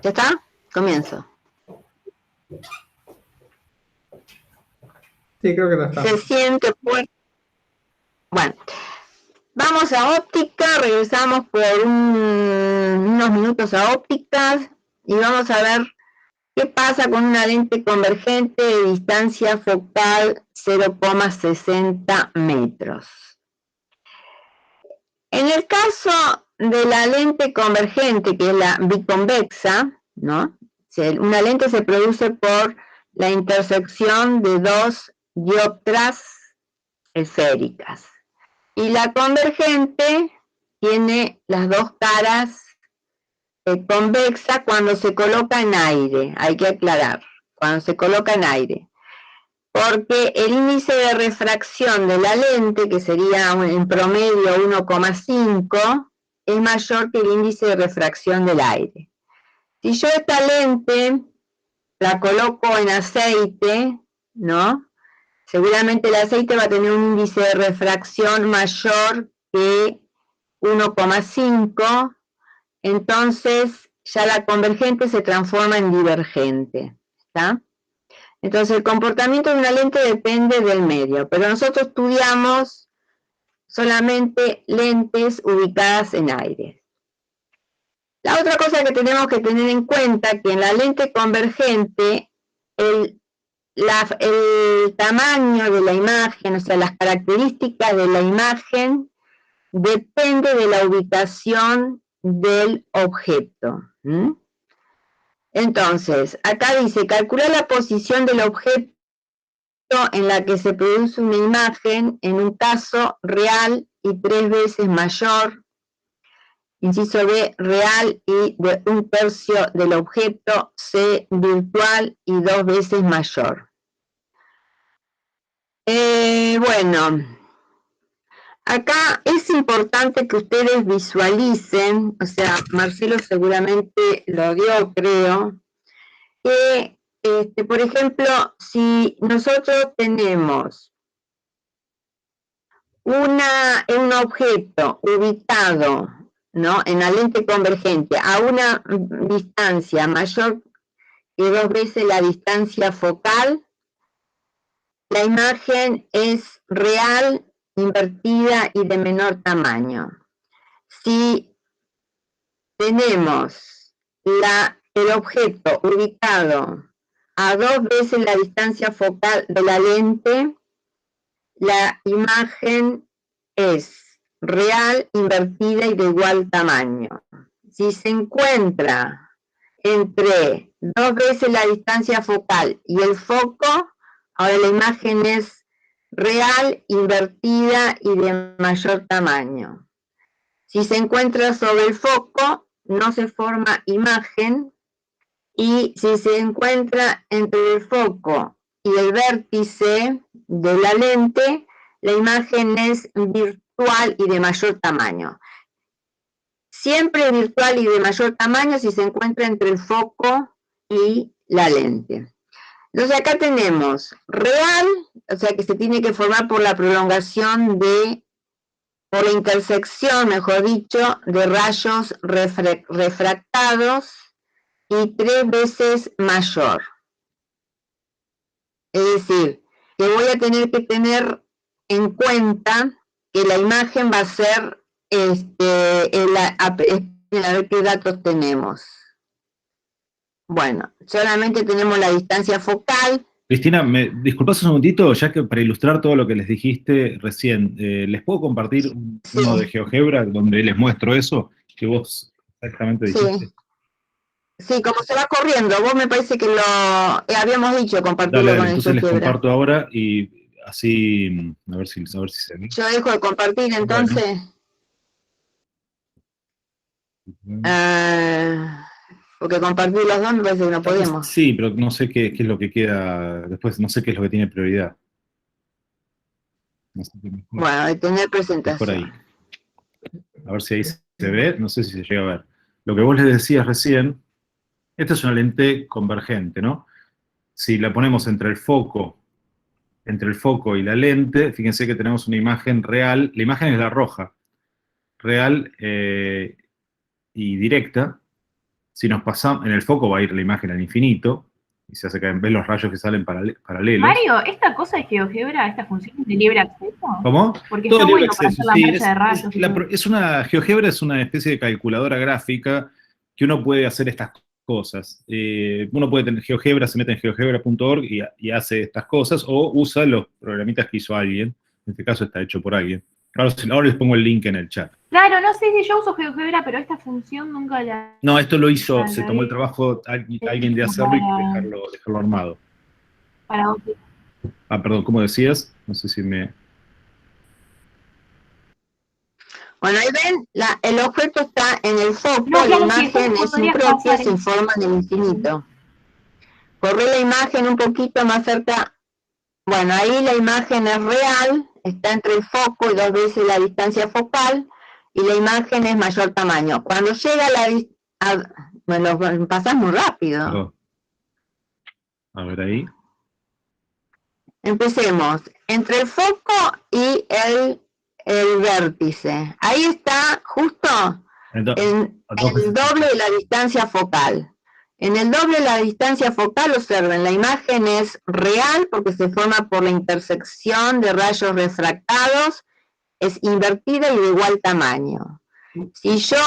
¿Ya está? Comienzo. Sí, creo que ya está. Se siente fuerte. Bueno, vamos a óptica, regresamos por unos minutos a ópticas y vamos a ver qué pasa con una lente convergente de distancia focal 0,60 metros. En el caso de la lente convergente, que es la biconvexa, ¿no? Una lente se produce por la intersección de dos dioptras esféricas. Y la convergente tiene las dos caras convexa cuando se coloca en aire, hay que aclarar, cuando se coloca en aire. Porque el índice de refracción de la lente, que sería en promedio 1,5, es mayor que el índice de refracción del aire. Si yo esta lente la coloco en aceite, ¿no? Seguramente el aceite va a tener un índice de refracción mayor que 1,5, entonces ya la convergente se transforma en divergente, ¿está? Entonces el comportamiento de una lente depende del medio, pero nosotros estudiamos solamente lentes ubicadas en aire. La otra cosa que tenemos que tener en cuenta que en la lente convergente el tamaño de la imagen, o sea, las características de la imagen depende de la ubicación del objeto. Entonces, acá dice, calcular la posición del objeto en la que se produce una imagen en un caso real y 3 veces mayor, inciso B, real y de 1/3 del objeto, C, virtual y 2 veces mayor. Bueno, acá es importante que ustedes visualicen, o sea, Marcelo seguramente lo dio, creo, que, por ejemplo, si nosotros tenemos un objeto ubicado, ¿no?, en la lente convergente a una distancia mayor que 2 veces la distancia focal, la imagen es real, invertida y de menor tamaño. Si tenemos el objeto ubicado a 2 veces la distancia focal de la lente, la imagen es real, invertida y de igual tamaño. Si se encuentra entre 2 veces la distancia focal y el foco, ahora la imagen es real, invertida y de mayor tamaño. Si se encuentra sobre el foco, no se forma imagen, y si se encuentra entre el foco y el vértice de la lente, la imagen es virtual y de mayor tamaño. Siempre virtual y de mayor tamaño si se encuentra entre el foco y la lente. Entonces acá tenemos real, o sea que se tiene que formar por la prolongación por la intersección, mejor dicho, de rayos refractados y 3 veces mayor. Es decir, que voy a tener que tener en cuenta que la imagen va a ser, a ver qué datos tenemos. Bueno, solamente tenemos la distancia focal. Cristina, ¿me disculpas un segundito? Ya que para ilustrar todo lo que les dijiste recién, ¿les puedo compartir uno de GeoGebra donde les muestro eso que vos exactamente dijiste? Sí, como se va corriendo, vos me parece que lo habíamos dicho, compartirlo Dale, con el entonces les GeoGebra. comparto ahora y así, a ver si se ve. Yo dejo de compartir entonces. Bueno. Porque compartir los dos me parece que no podemos. Sí, pero no sé qué es lo que queda después, no sé qué es lo que tiene prioridad. No sé Bueno, de tener mejor presentación. ahí. A ver si ahí se ve, no sé si se llega a ver. Lo que vos les decías recién, esta es una lente convergente, ¿no? Si la ponemos entre el foco y la lente, fíjense que tenemos una imagen real, la imagen es la roja, real y directa, Si nos pasamos, en el foco va a ir la imagen al infinito, y se hace que ven los rayos que salen paralelos. Mario, ¿esta cosa de GeoGebra, esta función es de libre acceso? ¿Cómo? Porque Todo está libre bueno para acceso, hacer la sí. marcha de rayos. GeoGebra es una especie de calculadora gráfica que uno puede hacer estas cosas. Uno puede tener GeoGebra, se mete en geogebra.org y hace estas cosas, o usa los programitas que hizo alguien. En este caso está hecho por alguien. Ahora les pongo el link en el chat. Claro, no sé si yo uso GeoGebra, pero esta función nunca la... No, esto lo hizo, se tomó el trabajo alguien de hacerlo y dejarlo armado. Para otro. Ah, perdón, ¿cómo decías? No sé si me... Bueno, ahí ven, el objeto está en el foco, No, la claro, sí, imagen entonces es podrías impropia, pasar se informa en el infinito. Corre la imagen un poquito más cerca. Bueno, ahí la imagen es real, está entre el foco y 2 veces la distancia focal, y la imagen es mayor tamaño. Cuando llega a la me lo pasas muy rápido. Perdón. A ver ahí. Empecemos. Entre el foco y el vértice. Ahí está justo en el doble de la distancia focal. En el doble de la distancia focal, observen, la imagen es real porque se forma por la intersección de rayos refractados, es invertida y de igual tamaño. Si yo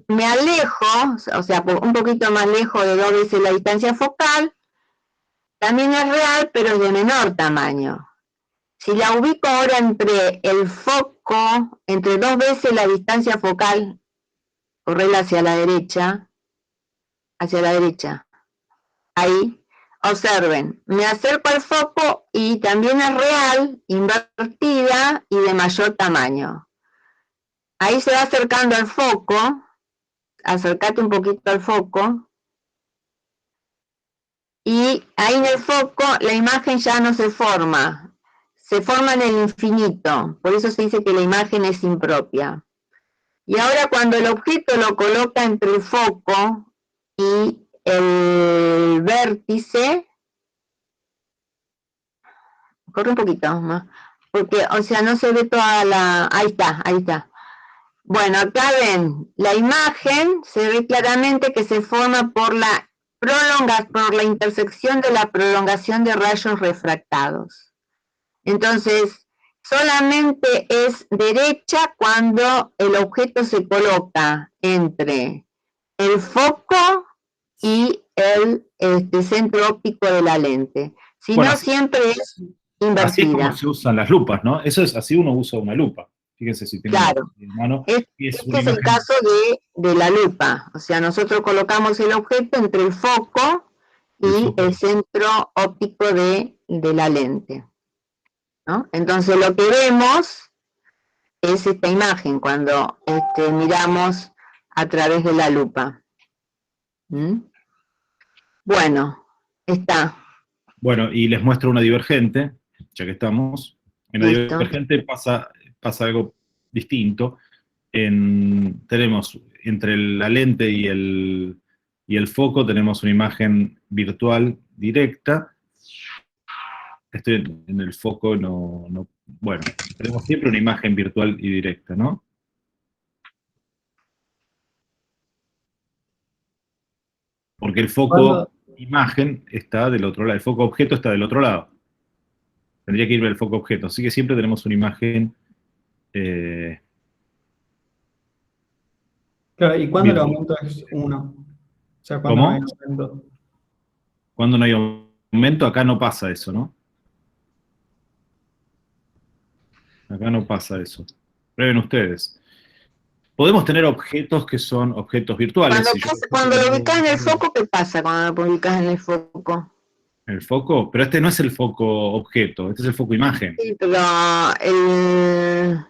me alejo, o sea, un poquito más lejos de 2 veces la distancia focal, también es real, pero es de menor tamaño. Si la ubico ahora entre el foco, entre 2 veces la distancia focal, correla hacia la derecha, ahí, observen, me acerco al foco y también es real, invertida y de mayor tamaño. Ahí se va acercando al foco, acércate un poquito al foco, y ahí en el foco la imagen ya no se forma en el infinito, por eso se dice que la imagen es impropia. Y ahora cuando el objeto lo coloca entre el foco y el vértice, corre un poquito más, porque, o sea, no se ve toda la... Ahí está. Bueno, acá ven, la imagen se ve claramente que se forma por la intersección de la prolongación de rayos refractados. Entonces, solamente es derecha cuando el objeto se coloca entre el foco y el centro óptico de la lente. Si Bueno, no, siempre es invertida. Así es como se usan las lupas, ¿no? Eso es, así uno usa una lupa. Fíjense si tengo Claro. en mano. Este es el caso de la lupa. O sea, nosotros colocamos el objeto entre el foco y el centro óptico de la lente, ¿no? Entonces lo que vemos es esta imagen cuando miramos a través de la lupa. ¿Mm? Bueno, está. Bueno, y les muestro una divergente, ya que estamos. En la Listo. divergente pasa algo distinto. Tenemos entre la lente y el foco, tenemos una imagen virtual directa. Estoy en el foco, bueno, tenemos siempre una imagen virtual y directa, ¿no? Porque el foco imagen está del otro lado, el foco objeto está del otro lado. Tendría que ir el foco objeto, así que siempre tenemos una imagen... Claro, ¿y cuándo el aumento es 1? O sea, cuando no hay aumento. Cuando no hay aumento, acá no pasa eso, ¿no? Acá no pasa eso. Prueben ustedes. Podemos tener objetos que son objetos virtuales. Cuando lo ubicas en el foco, ¿qué pasa cuando lo ubicas en el foco? ¿El foco? Pero este no es el foco objeto, este es el foco imagen. Sí, pero el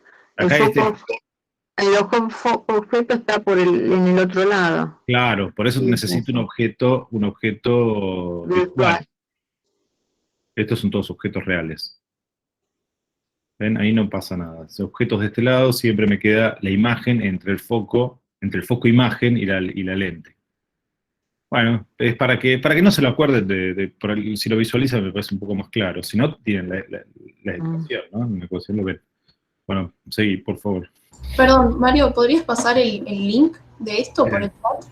foco objeto está en el otro lado. Claro, por eso necesito un objeto virtual. Estos son todos objetos reales. ¿Ven? Ahí no pasa nada. Los objetos de este lado siempre me queda la imagen entre el foco imagen y la lente. Bueno, es para que no se lo acuerden, si lo visualizan me parece un poco más claro. Si no, tienen la ecuación, ¿no? En la ecuación lo ven. Bueno, seguí, por favor. Perdón, Mario, ¿podrías pasar el link de esto por el chat?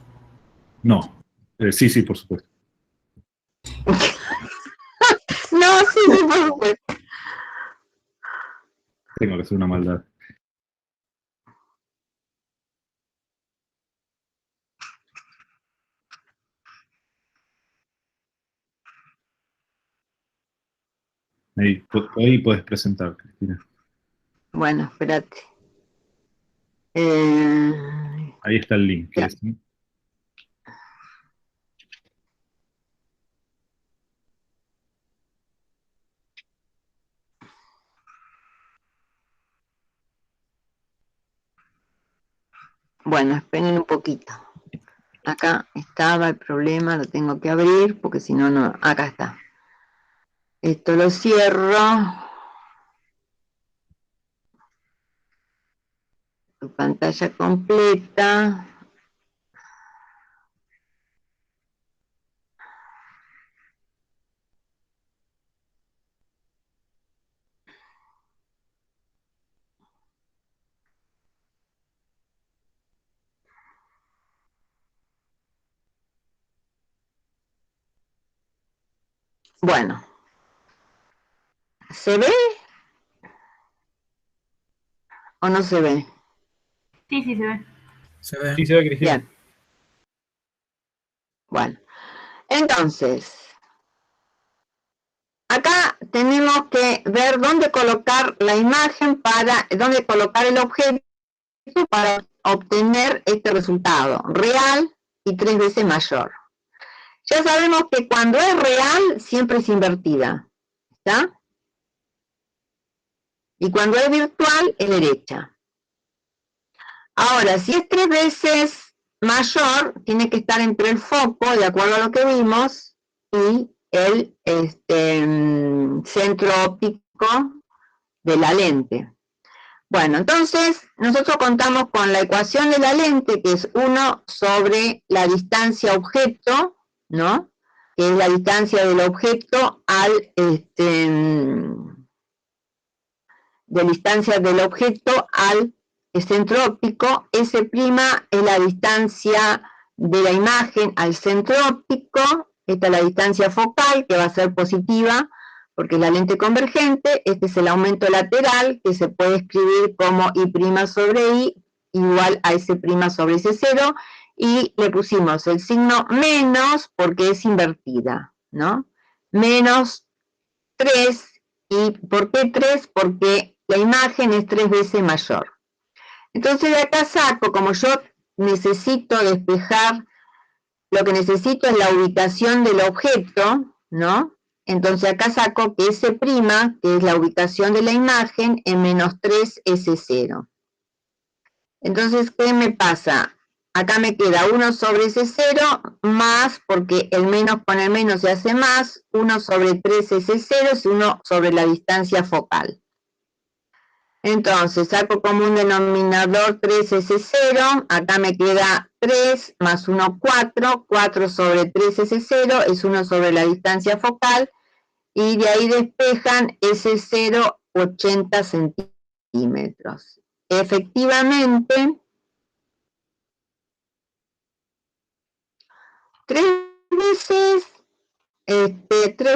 No. Sí, por supuesto. No, sí, por supuesto. Tengo que hacer una maldad. Ahí puedes presentar, Cristina. Bueno, espérate. Ahí está el link. Ya. ¿Sí? Bueno, esperen un poquito. Acá estaba el problema, lo tengo que abrir porque si no, no. Acá está. Esto lo cierro. Tu pantalla completa. Bueno. ¿Se ve o no se ve? Sí, sí, se ve. Se ve. Sí, se ve, Cristina. Bien. Bueno. Entonces, acá tenemos que ver dónde colocar la imagen dónde colocar el objeto para obtener este resultado, real y 3 veces mayor. Ya sabemos que cuando es real, siempre es invertida, ¿está? Y cuando es virtual, es derecha. Ahora, si es 3 veces mayor, tiene que estar entre el foco, de acuerdo a lo que vimos, y el centro óptico de la lente. Bueno, entonces nosotros contamos con la ecuación de la lente, que es 1 sobre la distancia objeto, ¿no? Que es la distancia del objeto de distancia del objeto al centro óptico. S' es la distancia de la imagen al centro óptico. Esta es la distancia focal, que va a ser positiva, porque es la lente convergente. Este es el aumento lateral, que se puede escribir como I' sobre I, igual a S' sobre S0, y le pusimos el signo menos, porque es invertida, ¿no? Menos 3, ¿y por qué 3? Porque la imagen es 3 veces mayor. Entonces de acá saco, como yo necesito despejar, lo que necesito es la ubicación del objeto, ¿no? Entonces acá saco que S', que es la ubicación de la imagen, en menos 3 S0. Entonces, ¿qué me pasa? Acá me queda 1 sobre S0 más, porque el menos con el menos se hace más, 1 sobre 3 S0 es 1 sobre la distancia focal. Entonces, saco como un denominador 3 S0, acá me queda 3 más 1, 4, 4 sobre 3 S0 es 1 sobre la distancia focal, y de ahí despejan S0 80 centímetros. Efectivamente, 3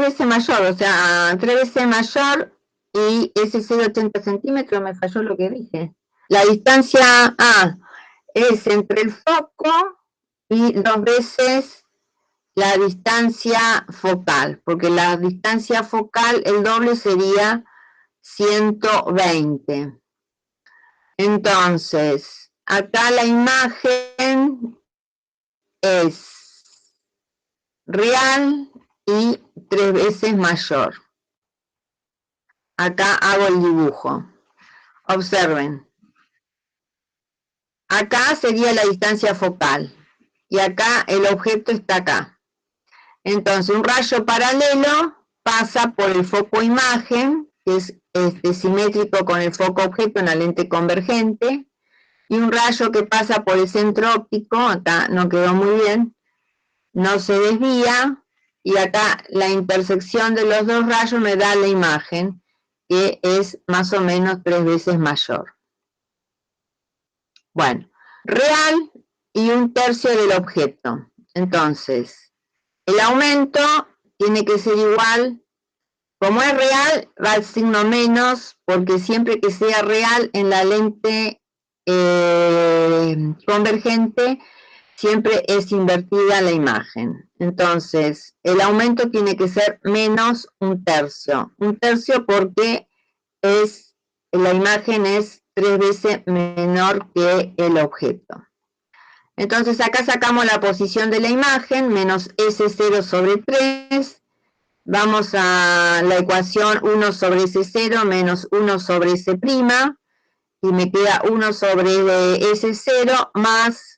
veces mayor, o sea, 3 veces mayor, y ese 0,80 centímetros, me falló lo que dije. La distancia A es entre el foco y 2 veces la distancia focal, porque la distancia focal, el doble sería 120. Entonces, acá la imagen es real y 3 veces mayor. Acá hago el dibujo. Observen. Acá sería la distancia focal. Y acá el objeto está acá. Entonces, un rayo paralelo pasa por el foco imagen, que es simétrico con el foco objeto en la lente convergente, y un rayo que pasa por el centro óptico, acá no quedó muy bien, no se desvía, y acá la intersección de los dos rayos me da la imagen, que es más o menos 3 veces mayor. Bueno, real y 1/3 del objeto. Entonces, el aumento tiene que ser igual, como es real, va el signo menos, porque siempre que sea real en la lente convergente, siempre es invertida la imagen. Entonces, el aumento tiene que ser menos 1/3. 1/3 porque la imagen es 3 veces menor que el objeto. Entonces, acá sacamos la posición de la imagen, menos S0 sobre 3. Vamos a la ecuación 1 sobre S0 menos 1 sobre S', y me queda 1 sobre S0 más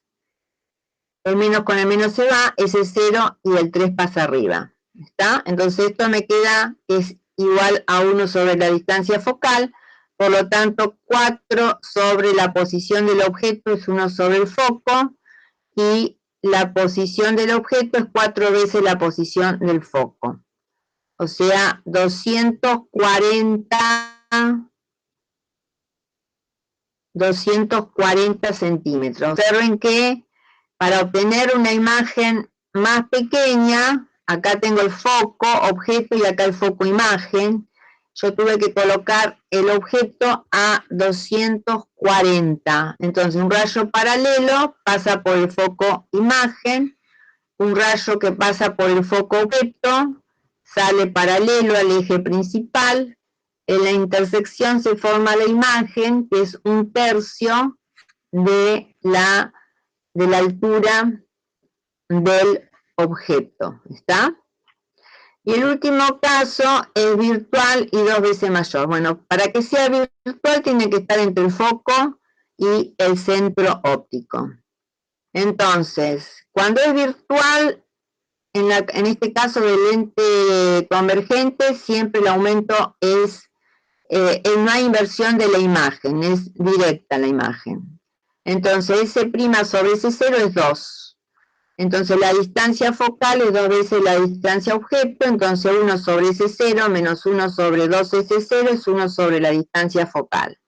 el menos con el menos se va, S0 y el 3 pasa arriba. ¿Está? Entonces esto me queda que es igual a 1 sobre la distancia focal, por lo tanto 4 sobre la posición del objeto es 1 sobre el foco, y la posición del objeto es 4 veces la posición del foco. O sea, 240 centímetros. Observen que para obtener una imagen más pequeña, acá tengo el foco, objeto, y acá el foco, imagen. Yo tuve que colocar el objeto a 240. Entonces, un rayo paralelo pasa por el foco, imagen. Un rayo que pasa por el foco, objeto, sale paralelo al eje principal. En la intersección se forma la imagen, que es 1/3 de la altura del objeto. ¿Está? Y el último caso es virtual y 2 veces mayor. Bueno, para que sea virtual tiene que estar entre el foco y el centro óptico. Entonces, cuando es virtual, en este caso del lente convergente, siempre el aumento es, no hay inversión de la imagen, es directa la imagen. Entonces, S' sobre S0 es 2. Entonces, la distancia focal es 2 veces la distancia objeto, entonces 1 sobre S0 menos 1 sobre 2S0 es 1 sobre la distancia focal.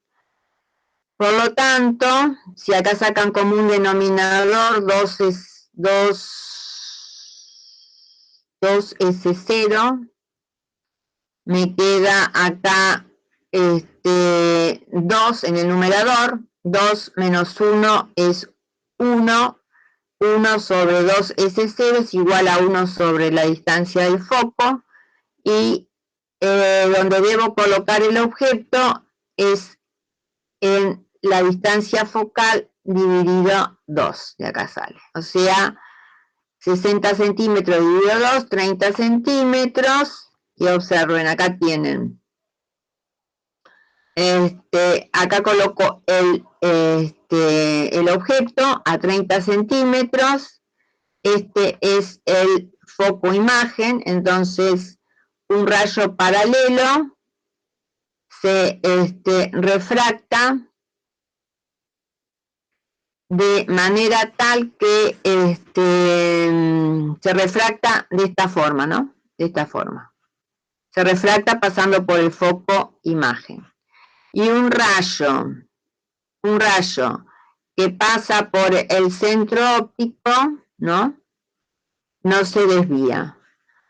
Por lo tanto, si acá sacan como un denominador 2S0, me queda acá 2 en el numerador, 2 menos 1 es 1, 1 sobre 2S0 es igual a 1 sobre la distancia del foco, y donde debo colocar el objeto es en la distancia focal dividido 2, de acá sale. O sea, 60 centímetros dividido 2, 30 centímetros, y observen, acá tienen. Acá coloco el objeto a 30 centímetros, este es el foco imagen, entonces un rayo paralelo se refracta de manera tal que se refracta de esta forma, ¿no? De esta forma. Se refracta pasando por el foco imagen. Y un rayo que pasa por el centro óptico, ¿no? No se desvía.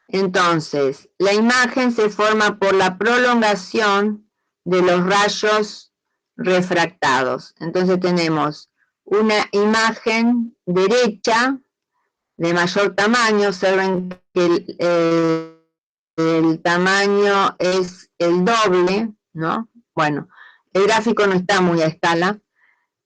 Entonces, la imagen se forma por la prolongación de los rayos refractados. Entonces tenemos una imagen derecha de mayor tamaño. Observen que el tamaño es el doble, ¿no? Bueno, el gráfico no está muy a escala,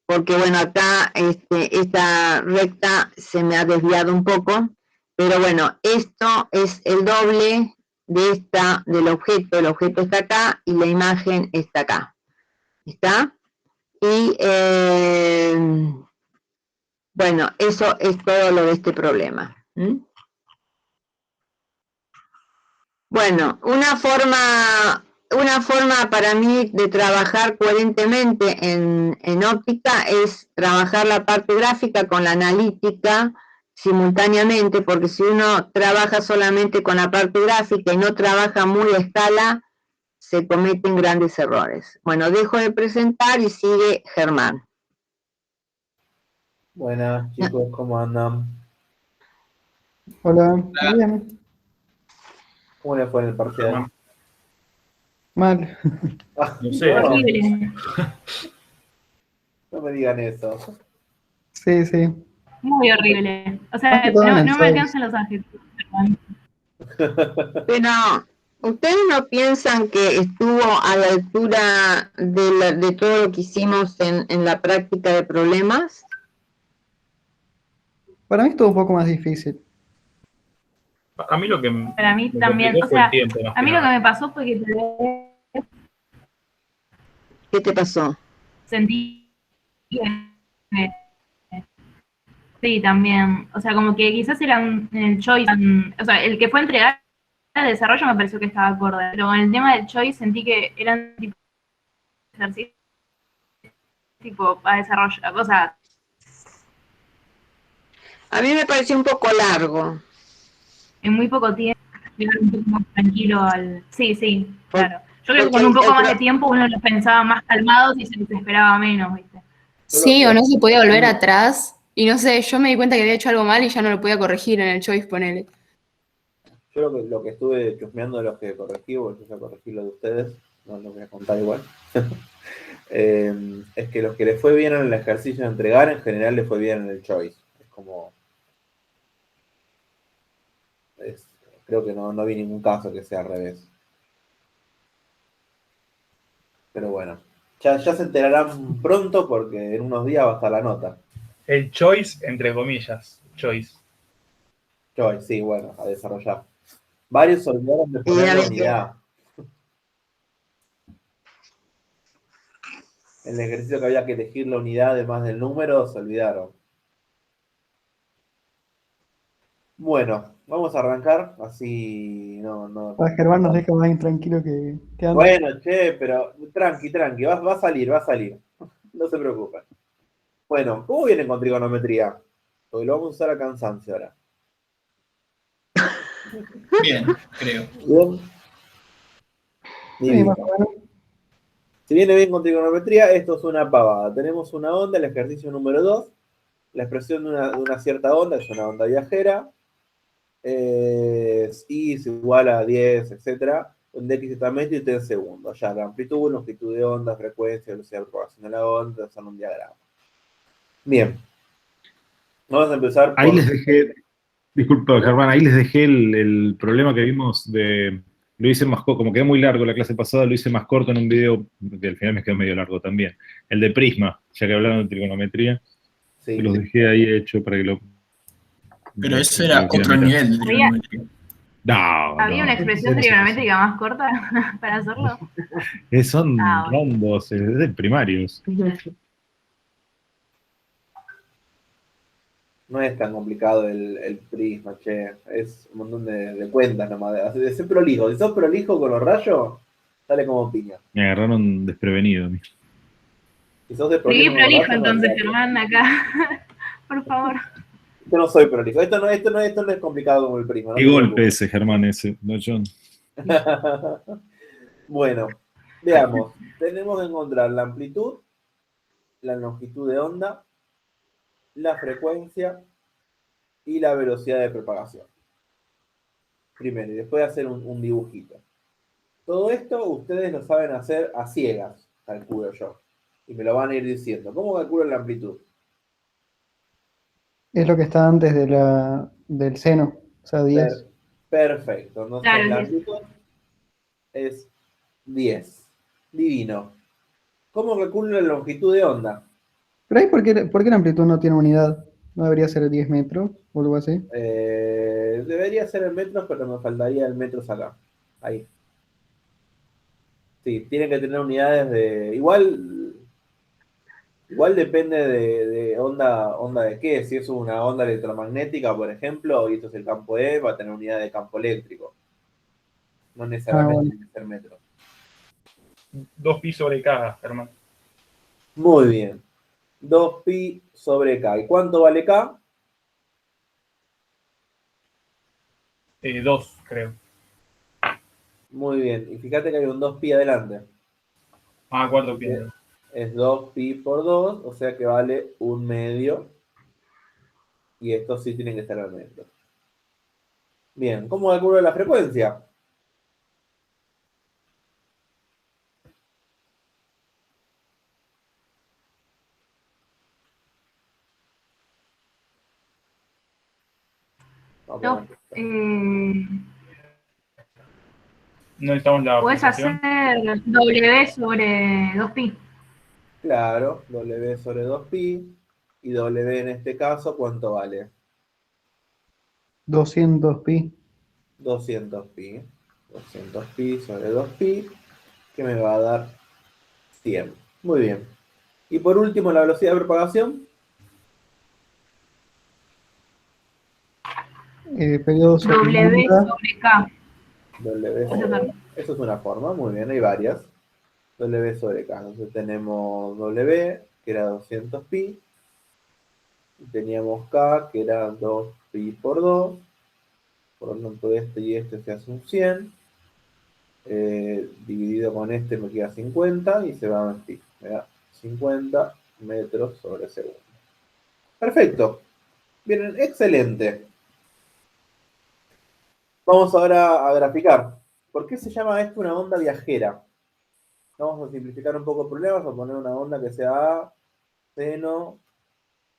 porque bueno, acá esta recta se me ha desviado un poco, pero bueno, esto es el doble de del objeto. El objeto está acá y la imagen está acá. ¿Está? Y bueno, eso es todo lo de este problema. Bueno, una forma para mí de trabajar coherentemente en óptica es trabajar la parte gráfica con la analítica simultáneamente, porque si uno trabaja solamente con la parte gráfica y no trabaja muy a escala, se cometen grandes errores. Bueno, dejo de presentar y sigue Germán. Buenas chicos, ¿cómo andan? Hola, Hola. bien, ¿Cómo le fue en el parcial? mal. No sé. No, Horrible. no me digan eso. Sí, sí. Muy horrible. O Más que sea, todo en no, el no me choice. alcanzan los adjetivos. Pero, ¿ustedes no piensan que estuvo a la altura de todo lo que hicimos en la práctica de problemas? Para mí estuvo un poco más difícil. A mí lo que Para mí me también. complicó O fue el sea, tiempo, más a que mí lo que nada. me pasó fue que ¿Qué te pasó? sentí que sí, también. O sea, como que quizás eran en el choice, o sea, el que fue entregar el desarrollo me pareció que estaba acorde, pero en el tema del choice sentí que eran tipo ejercicios tipo a desarrollar, o sea, A mí me pareció un poco largo. en muy poco tiempo, llegar un poco más tranquilo al... Sí, sí, por- claro. Yo creo que Porque con un poco más de pro- tiempo uno los pensaba más calmados y se desesperaba menos, ¿viste? Sí, o no se podía volver atrás. Y no sé, yo me di cuenta que había hecho algo mal y ya no lo podía corregir en el choice, ponele. Yo lo que estuve chusmeando de los que corregí, porque yo ya corregí lo de ustedes, no lo voy a contar igual, es que los que les fue bien en el ejercicio de entregar, en general les fue bien en el choice. Es como, es- creo que no vi ningún caso que sea al revés. Pero bueno, ya se enterarán pronto porque en unos días va a estar la nota. El choice, entre comillas, choice. Choice, sí, bueno, a desarrollar. Varios se olvidaron de poner a la ver, unidad. En el ejercicio que había que elegir la unidad además del número, se olvidaron. Bueno, vamos a arrancar, así no. Para Germán nos deja más intranquilo que antes. Bueno, che, pero tranqui, va a salir, va a salir. No se preocupen. Bueno, ¿cómo vienen con trigonometría? Porque lo vamos a usar a cansancio ahora. Bien, creo. Bien. Sí, más Divino. o menos. Si viene bien con trigonometría, esto es una pavada. Tenemos una onda, el ejercicio número 2. La expresión de una cierta onda es una onda viajera. Y es igual a 10, etcétera, donde x está metro y t en segundos. Ya la amplitud, longitud de onda, frecuencia, velocidad de propagación de la onda, son un diagrama. Bien. Vamos a empezar Ahí por... les dejé, disculpa Germán, ahí les dejé el problema que vimos de, lo hice más corto, como quedó muy largo la clase pasada, lo hice más corto en un video, que al final me quedó medio largo también. El de Prisma, ya que hablaron de trigonometría, se Sí. los dejé ahí hecho para que lo... Pero eso para que era lo quieran otro mirar. nivel de trigonometría. No, ¿Había una no. expresión trigonométrica más corta para hacerlo? Son Ah, bueno. rondos, es de primarios. No es tan complicado el prisma, che. Es un montón de cuentas nomás. De ser prolijo. Si sos prolijo con los rayos, sale como piña. Me agarraron desprevenido a mí. Si sos de Escribí prolijo con los prolijo rayos, no entonces, olvidate. Germán, acá. Por favor. Yo no soy prolijo. Esto no es complicado como el prisma. No Qué te golpe preocupes. ese, Germán, ese, no John. Bueno, veamos. Tenemos que encontrar la amplitud, la longitud de onda, la frecuencia y la velocidad de propagación. Primero, y después hacer un dibujito. Todo esto ustedes lo saben hacer a ciegas, calculo yo. Y me lo van a ir diciendo. ¿Cómo calculo la amplitud? Es lo que está antes del seno, o sea, 10. Perfecto. Entonces Claro, la sí. amplitud es 10. Divino. ¿Cómo calculo la longitud de onda? Pero ahí, ¿por qué la amplitud no tiene unidad? ¿No debería ser 10 metros o algo así? Debería ser en metros, pero me faltaría el metros acá. Ahí. Sí, tiene que tener unidades de. Igual depende de onda de qué. Si es una onda electromagnética, por ejemplo, y esto es el campo E, va a tener unidad de campo eléctrico. No Ah, necesariamente bueno. tiene que ser metros. 2pi sobre K, Germán. Muy bien. 2pi sobre K. ¿Y cuánto vale K? 2, creo. Muy bien. Y fíjate que hay un 2pi adelante. Ah, cuarto pi. Es 2pi por 2, o sea que vale un medio. Y esto sí tiene que estar al metro. Bien, ¿cómo calculo la frecuencia? Vamos a No, poner- No necesitamos la puedes pulsación. hacer W sobre 2pi. Claro, W sobre 2pi. Y W en este caso, ¿cuánto vale? 200 pi. 200pi. 200pi sobre 2pi, que me va a dar 100. Muy bien. Y por último, la velocidad de propagación. Periodo sobre W onda. sobre K. W Puedes sobre... hacer. Eso es una forma, muy bien, hay varias. W sobre K. Entonces tenemos W, que era 200pi. Teníamos K, que era 2pi por 2. Por lo tanto, este y este se hace un 100. Dividido con este me queda 50 y se va en pi. Me da 50 metros sobre segundo. Perfecto. Bien, excelente. Vamos ahora a graficar. ¿Por qué se llama esto una onda viajera? Vamos a simplificar un poco el problema. Vamos a poner una onda que sea A seno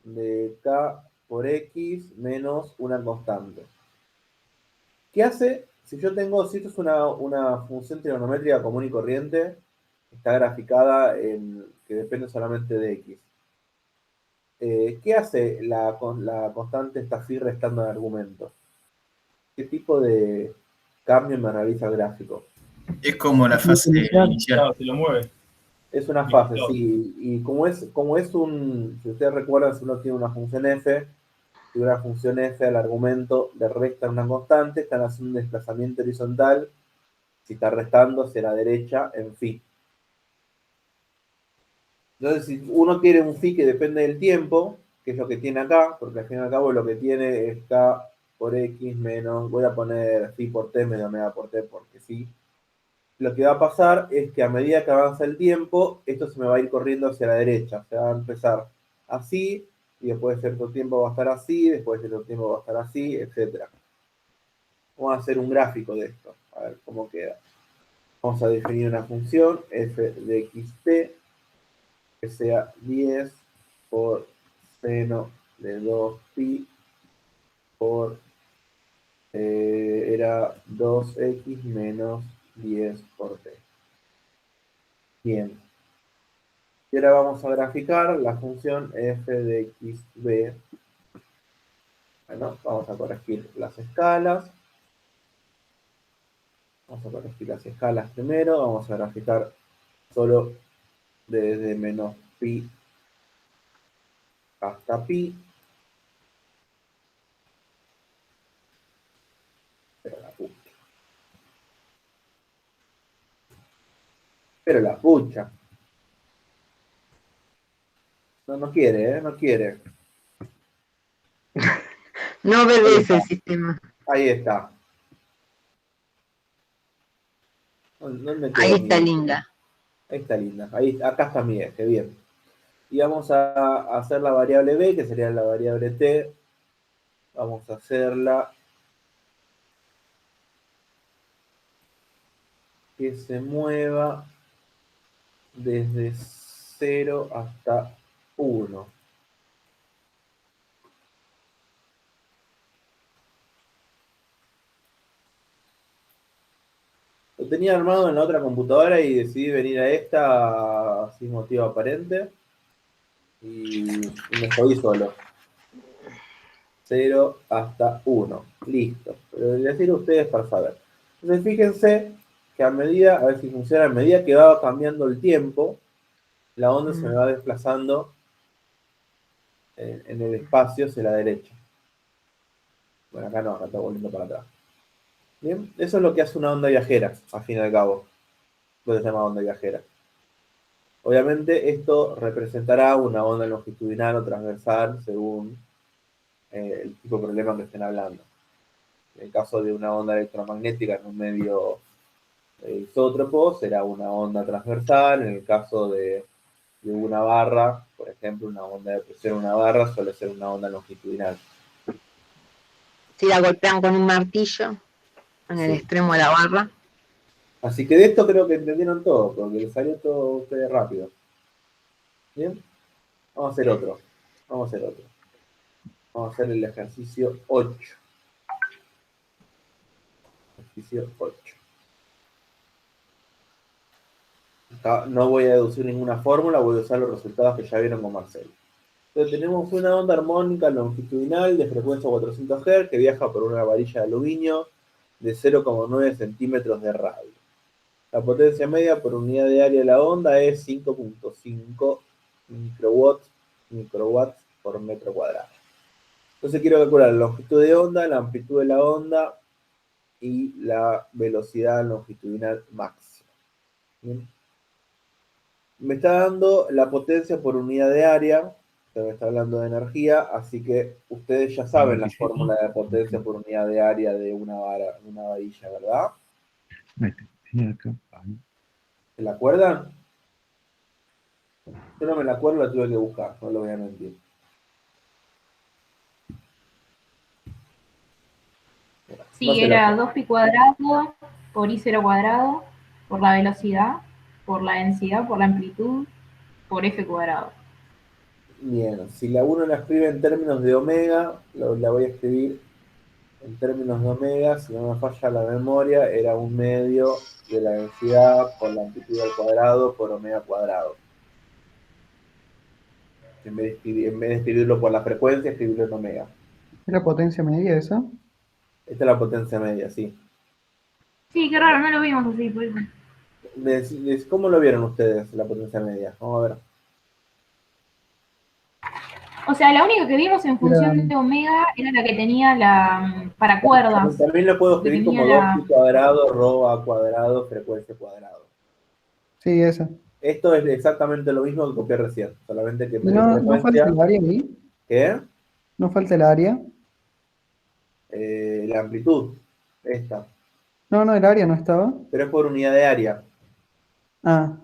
de K por X menos una constante. ¿Qué hace? Si esto es una función trigonométrica común y corriente, está graficada que depende solamente de X. ¿Qué hace la constante esta phi restando el argumento? ¿Qué tipo de cambio me realiza el gráfico? Es como la fase inicial. Claro, se lo mueve. Es una fase, sí. Y como es si ustedes recuerdan, si uno tiene una función f, y una función f al argumento le restan una constante, están haciendo un desplazamiento horizontal, si está restando hacia la derecha en phi. Entonces, si uno quiere un phi que depende del tiempo, que es lo que tiene acá, porque al fin y al cabo lo que tiene es k por x menos, voy a poner phi por t menos omega por t, porque sí. Lo que va a pasar es que a medida que avanza el tiempo, esto se me va a ir corriendo hacia la derecha. Se va a empezar así, y después de cierto tiempo va a estar así, después de cierto tiempo va a estar así, etc. Vamos a hacer un gráfico de esto, a ver cómo queda. Vamos a definir una función f de xt que sea 10 por seno de 2pi por era 2x menos 10 por t. Bien. Y ahora vamos a graficar la función f de xb. Bueno, vamos a corregir las escalas. Vamos a corregir las escalas primero. Vamos a graficar solo desde menos pi hasta pi. Pero la pucha. Pero la pucha. No, no quiere, ¿eh? No quiere. No obedece el sistema. Ahí está. ¿Dónde quedó Ahí mi está eje? linda. Ahí está linda. Ahí, acá está mi eje, bien. Y vamos a hacer la variable b, que sería la variable t. Vamos a hacerla que se mueva desde 0 hasta 1. Lo tenía armado en la otra computadora y decidí venir a esta sin motivo aparente. Y me jodí solo. 0 hasta 1. Listo. Pero les digo a ustedes para saber. Entonces fíjense que a ver si funciona, a medida que va cambiando el tiempo, la onda se me va desplazando en el espacio hacia la derecha. Bueno, acá no, acá está volviendo para atrás. Bien, eso es lo que hace una onda viajera, al fin y al cabo. Lo que se llama onda viajera. Obviamente esto representará una onda longitudinal o transversal según el tipo de problema que estén hablando. En el caso de una onda electromagnética en un medio isótropo, será una onda transversal. En el caso de una barra, por ejemplo, una onda de presión en una barra suele ser una onda longitudinal. si la golpean con un martillo en el Sí. extremo de la barra. Así que de esto creo que entendieron todo, porque les salió todo a ustedes rápido. ¿Bien? Vamos a hacer otro. Vamos a hacer el ejercicio 8. Ejercicio 8. Acá no voy a deducir ninguna fórmula, voy a usar los resultados que ya vieron con Marcelo. Entonces tenemos una onda armónica longitudinal de frecuencia 400 Hz que viaja por una varilla de aluminio de 0,9 centímetros de radio. La potencia media por unidad de área de la onda es 5.5 microwatts por metro cuadrado. Entonces quiero calcular la longitud de onda, la amplitud de la onda y la velocidad longitudinal máxima. ¿Bien? Me está dando la potencia por unidad de área, me está hablando de energía, así que ustedes ya saben la fórmula de potencia por unidad de área de una varilla, ¿verdad? ¿Se la acuerdan? Yo no me la acuerdo, la tuve que buscar, no lo voy a mentir. Sí, No se era la- 2pi cuadrado por i0 cuadrado, por la velocidad, por la densidad, por la amplitud, por f cuadrado. Bien, si la 1 la escribe en términos de omega, la voy a escribir en términos de omega, si no me falla la memoria, era 1/2 de la densidad por la amplitud al cuadrado por omega cuadrado. En vez de escribirlo por la frecuencia, escribirlo en omega. ¿Es la potencia media esa? Esta es la potencia media, sí. Sí, qué raro, no lo vimos así, por eso. ¿Cómo lo vieron ustedes, la potencia media? Vamos a ver. O sea, la única que vimos en función de omega era la que tenía para cuerdas. También lo puedo escribir como Tenía 2pi cuadrado, rho a cuadrado, frecuencia cuadrado. Sí, esa. Esto es exactamente lo mismo que copié recién, solamente que en vez de No falta frecuencia, el área ahí. ¿qué? No falta el área. La amplitud, esta, No, el área no estaba. pero es por unidad de área. Ah,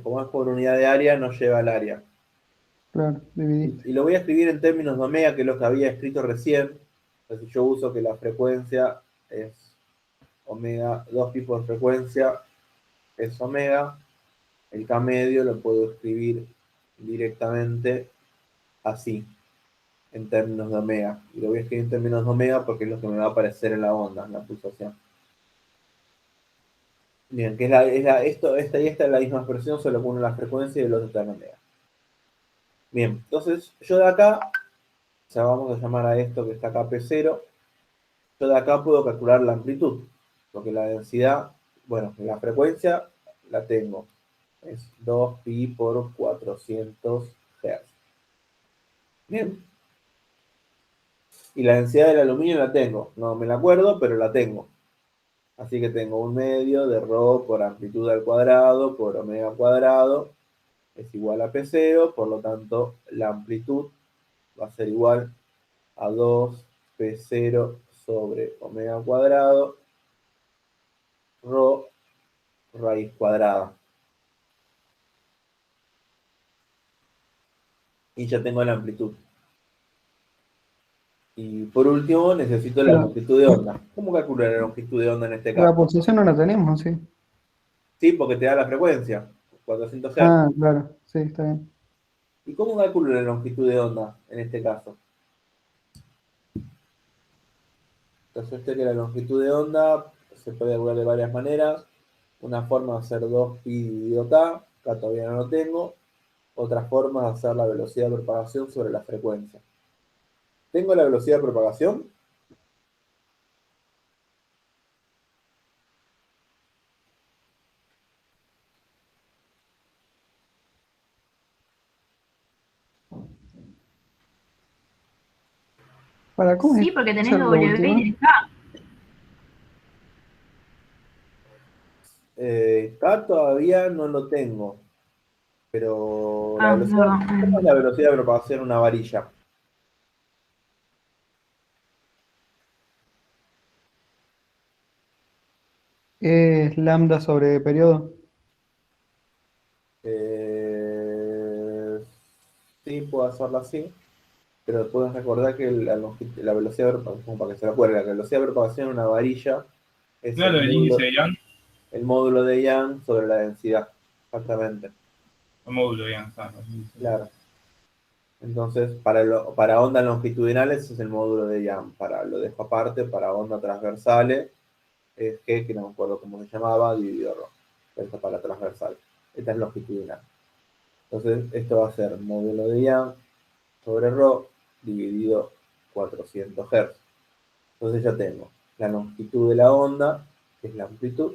Como es por unidad de área, no lleva al área. claro, dividiste. Y lo voy a escribir en términos de omega, que es lo que había escrito recién. Entonces yo uso que la frecuencia es omega, 2pi por frecuencia es omega. El K medio lo puedo escribir directamente así, en términos de omega. Y lo voy a escribir en términos de omega porque es lo que me va a aparecer en la onda, en la pulsación. Bien, que esta y esta es la misma expresión, solo con uno la frecuencia y el otro está en omega. Bien, entonces yo de acá, o sea, vamos a llamar a esto que está acá P0, yo de acá puedo calcular la amplitud, porque la densidad, bueno, la frecuencia la tengo, es 2pi por 400 Hz. Bien. Y la densidad del aluminio la tengo, no me la acuerdo, pero la tengo. Así que tengo 1/2 de rho por amplitud al cuadrado por omega cuadrado es igual a P0, por lo tanto la amplitud va a ser igual a 2P0 sobre omega cuadrado rho raíz cuadrada. Y ya tengo la amplitud. Y por último necesito la longitud de onda. ¿Cómo calcular la longitud de onda en este La caso? pulsación no la tenemos, ¿sí? Sí, porque te da la frecuencia, 400 Hz. Ah, claro, sí, está bien. ¿Y cómo calculo la longitud de onda en este caso? Entonces, que la longitud de onda se puede calcular de varias maneras. Una forma de hacer 2pi dividido k, k todavía no lo tengo. Otra forma es hacer la velocidad de propagación sobre la frecuencia. ¿Tengo la velocidad de propagación? ¿Para cómo Sí, es? porque tenés Eso es lo W último. y K. K todavía no lo tengo. Pero la Ah, velocidad, no. ¿cómo es la velocidad de propagación en una varilla? Es lambda sobre periodo. Eh, sí, puedo hacerlo así. pero pueden recordar que la velocidad de propagación, como para que se acuerden, la velocidad de propagación en una varilla es Claro, el índice de Young, el módulo de Young sobre la densidad, exactamente. el módulo de Young, ¿sabes? Claro. Entonces, para ondas longitudinales ese es el módulo de Young. Para lo dejo aparte, para ondas transversales es G, que no me acuerdo cómo se llamaba, dividido ρ. Esto para transversal. Esta es longitudinal. Entonces, esto va a ser módulo de Young sobre ρ dividido 400 Hz. Entonces ya tengo la longitud de la onda, que es la amplitud,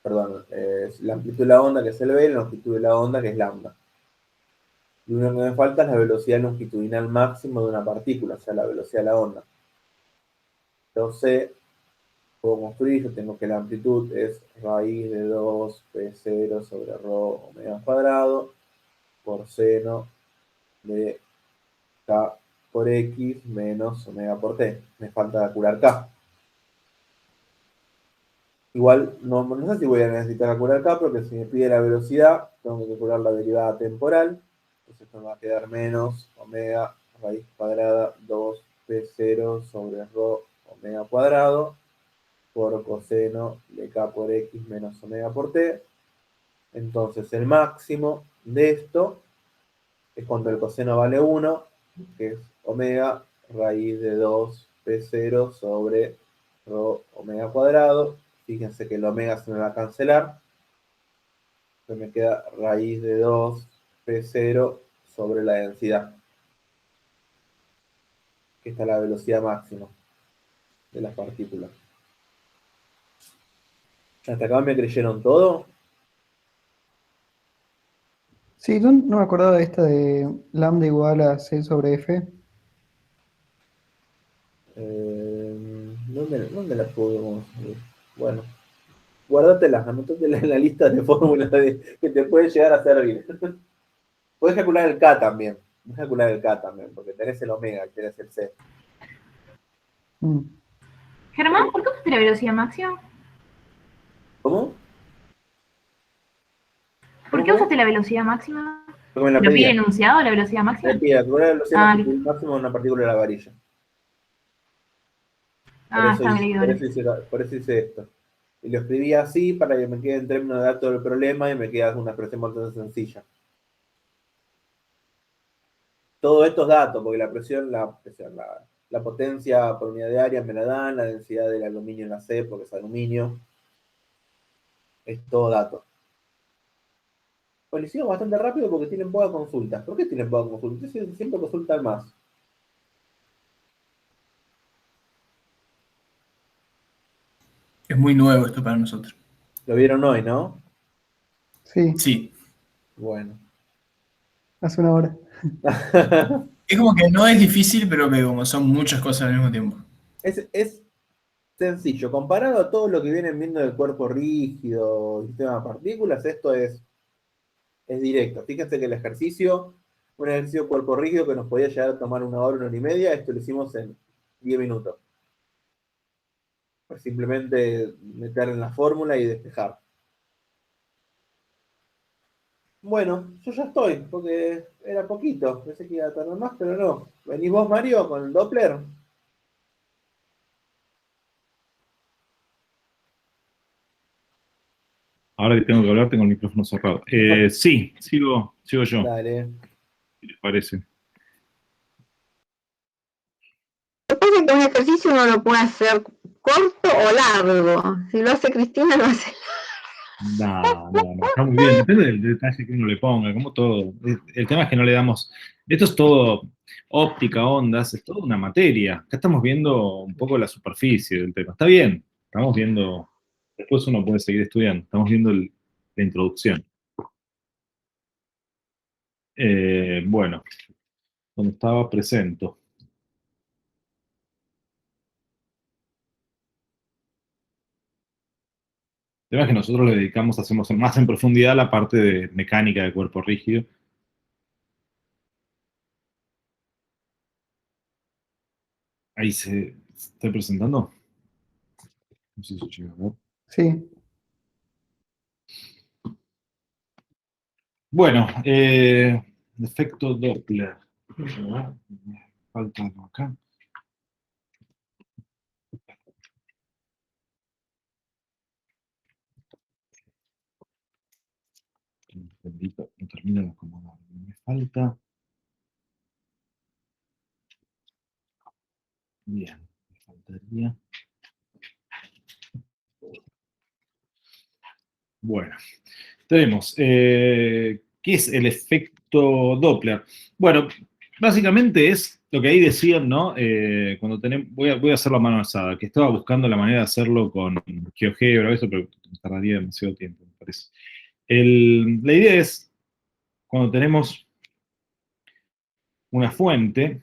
perdón, es la amplitud de la onda, que es el B, y la longitud de la onda, que es lambda. Lo único que me falta es la velocidad longitudinal máxima de una partícula, o sea, la velocidad de la onda. Entonces, puedo construir, yo tengo que la amplitud es raíz de 2 P0 sobre ρ omega cuadrado por seno de K por X menos omega por T. Me falta calcular K. Igual, no sé si voy a necesitar calcular K, porque si me pide la velocidad, tengo que calcular la derivada temporal. Entonces esto me va a quedar menos omega raíz cuadrada 2 P0 sobre ρ omega cuadrado por coseno de K por X menos omega por T. Entonces el máximo de esto es cuando el coseno vale 1, que es omega raíz de 2 P0 sobre ρ omega cuadrado. Fíjense que el omega se me va a cancelar. Entonces me queda raíz de 2 P0 sobre la densidad, que está la velocidad máxima de las partículas. ¿Hasta acá me creyeron todo? Sí, yo no me acordaba de esta de lambda igual a C sobre F. ¿Dónde la podemos ver? Bueno, guárdatelas, anótatelas en la lista de fórmulas que te pueden llegar a servir. Puedes calcular el K también. Puedes calcular el K también, porque tenés el omega, tenés el C. Mm. Germán, ¿por qué usaste la velocidad máxima? ¿Cómo? ¿Por qué usaste la velocidad máxima? Porque me la ¿Lo pide pedía. enunciado, la velocidad máxima? Me pedía calcular la velocidad Ah, máxima de una partícula de la varilla. está bien, Por eso hice esto. Y lo escribí así para que me quede en términos de datos del problema y me quede una expresión bastante sencilla. Todos estos datos, porque la potencia por unidad de área me la dan, la densidad del aluminio en la C, porque es aluminio. Es todo dato. Pues lo hicimos bastante rápido porque tienen pocas consultas. ¿Por qué tienen pocas consultas? Siempre consultan más. Es muy nuevo esto para nosotros. Lo vieron hoy, ¿no? Sí, Sí. Bueno. hace una hora. Es como que no es difícil, pero que como son muchas cosas al mismo tiempo. Es sencillo. Comparado a todo lo que vienen viendo del cuerpo rígido, sistema de partículas, esto es directo. Fíjense que el ejercicio, un ejercicio cuerpo rígido que nos podía llegar a tomar 1 hora y media, esto lo hicimos en 10 minutos. Pues simplemente meter en la fórmula y despejar. Bueno, yo ya estoy, porque era poquito. Pensé que iba a tardar más, pero no. ¿Venís vos, Mario, con el Doppler? Ahora que tengo que hablar, tengo el micrófono cerrado. Sí, sigo yo, Dale. si les parece. Lo que pasa es que un ejercicio uno lo puede hacer corto o largo. Si lo hace Cristina, lo hace. No, está muy bien, depende del detalle que uno le ponga, como todo. El tema es que no le damos, esto es todo óptica, ondas, es toda una materia. Acá estamos viendo un poco la superficie del tema. Está bien, estamos viendo, después uno puede seguir estudiando, estamos viendo la introducción. Bueno, donde estaba presento. El tema es que nosotros le dedicamos, hacemos más en profundidad la parte de mecánica de cuerpo rígido. Ahí se está presentando. No sé si llega a ver. Sí. Bueno, efecto Doppler. falta algo acá. Bendito, no termino de acomodar. Me falta. Bien, me faltaría. Bueno, tenemos. ¿Qué es el efecto Doppler? Bueno, básicamente es lo que ahí decían, ¿no? Cuando tenemos, voy a hacerlo a mano alzada, que estaba buscando la manera de hacerlo con GeoGebra, eso, pero tardaría demasiado tiempo, me parece. La idea es, cuando tenemos una fuente,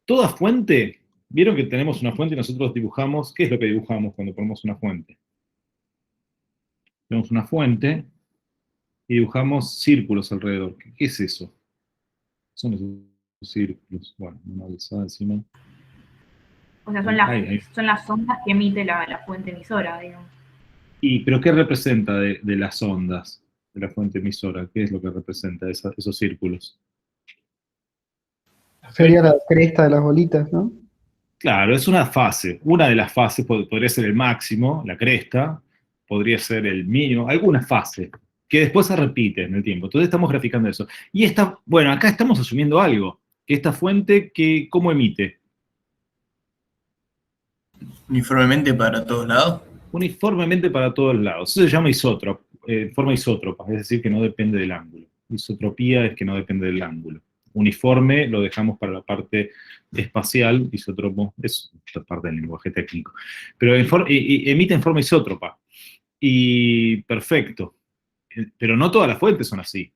toda fuente, vieron que tenemos una fuente y nosotros dibujamos, ¿qué es lo que dibujamos cuando ponemos una fuente? Tenemos una fuente y dibujamos círculos alrededor. ¿Qué es eso? Son esos círculos. Bueno, una alzada encima. O sea, Ahí. son las ondas que emite la fuente emisora, digamos. ¿Pero qué representa de las ondas de la fuente emisora? ¿Qué es lo que representa esos círculos? Sería la cresta de las bolitas, ¿no? Claro, es una fase. Una de las fases podría ser el máximo, la cresta, podría ser el mínimo, alguna fase, que después se repite en el tiempo. Entonces estamos graficando eso. Y bueno, acá estamos asumiendo algo, que esta fuente, ¿cómo emite? Uniformemente para todos lados. Uniformemente para todos lados. Eso se llama forma isótropa, es decir, que no depende del ángulo. Isotropía es que no depende del ángulo. Uniforme lo dejamos para la parte espacial, isótropo es otra parte del lenguaje técnico. Pero emite en forma isótropa. Y perfecto. Pero no todas las fuentes son así.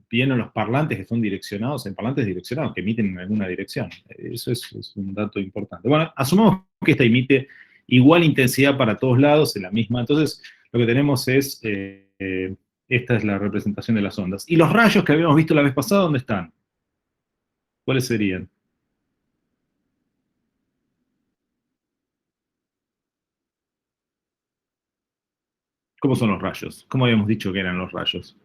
Vienen los parlantes que son direccionados, en parlantes direccionados que emiten en alguna dirección. Eso es un dato importante. Bueno, asumamos que esta emite igual intensidad para todos lados, en la misma. Entonces, lo que tenemos es, esta es la representación de las ondas. ¿Y los rayos que habíamos visto la vez pasada, dónde están? ¿Cuáles serían? ¿Cómo son los rayos? ¿Cómo habíamos dicho que eran los rayos?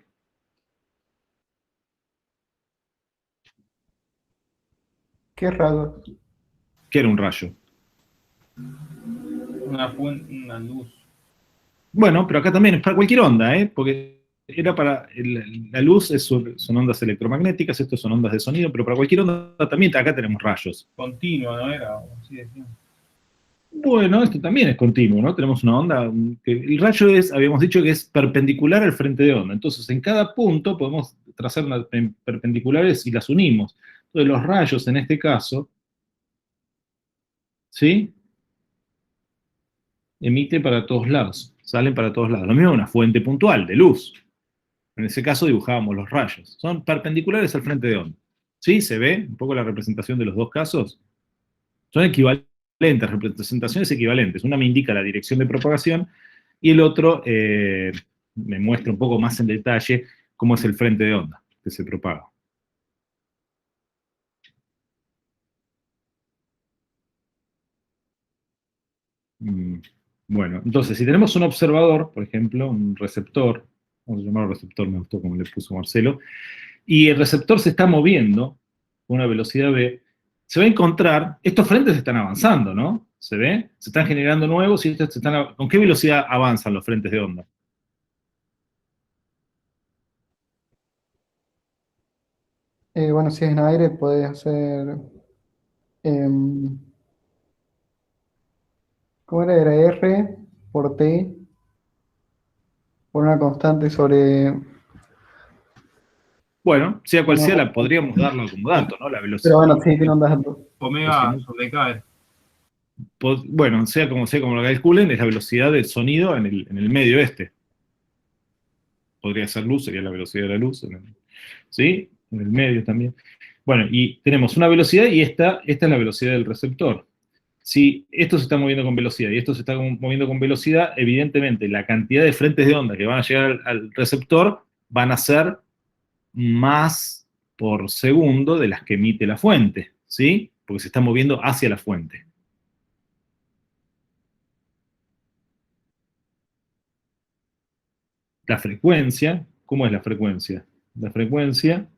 ¿Qué rayos? ¿Qué era un rayo? Una luz. Bueno, pero acá también es para cualquier onda, ¿eh? Porque era para. La luz son ondas electromagnéticas, estos son ondas de sonido, pero para cualquier onda también, acá tenemos rayos. Continua, ¿no era? Así decían. Bueno, esto también es continuo, ¿no? Tenemos una onda. El rayo habíamos dicho que es perpendicular al frente de onda. Entonces, en cada punto podemos trazar unas perpendiculares y las unimos. Entonces, los rayos en este caso, ¿sí? Emite para todos lados, salen para todos lados. Lo mismo una fuente puntual de luz. En ese caso dibujábamos los rayos. Son perpendiculares al frente de onda. ¿Sí? ¿Se ve un poco la representación de los dos casos? Son equivalentes, representaciones equivalentes. Una me indica la dirección de propagación y el otro me muestra un poco más en detalle cómo es el frente de onda que se propaga. Bueno, entonces, si tenemos un observador, por ejemplo, un receptor, vamos a llamarlo receptor, me gustó como le puso Marcelo, y el receptor se está moviendo con una velocidad v, se va a encontrar, estos frentes están avanzando, ¿no? ¿Se ve? Se están generando nuevos y estos ¿con qué velocidad avanzan los frentes de onda? Bueno, si es en aire, puede hacer. em, ¿Cómo era? Era R por T por una constante sobre. Bueno, sea cual sea, No, podríamos darlo como dato, ¿no? La velocidad. pero bueno, sí, tiene un dato. Omega sobre K. Bueno, sea como lo calculen, es la velocidad del sonido en el medio este. Podría ser luz, sería la velocidad de la luz, ¿sí? En el medio también. Bueno, y tenemos una velocidad y esta es la velocidad del receptor. Si esto se está moviendo con velocidad y esto se está moviendo con velocidad, evidentemente la cantidad de frentes de onda que van a llegar al receptor van a ser más por segundo de las que emite la fuente, ¿sí? Porque se está moviendo hacia la fuente. La frecuencia, ¿cómo es la frecuencia? La frecuencia,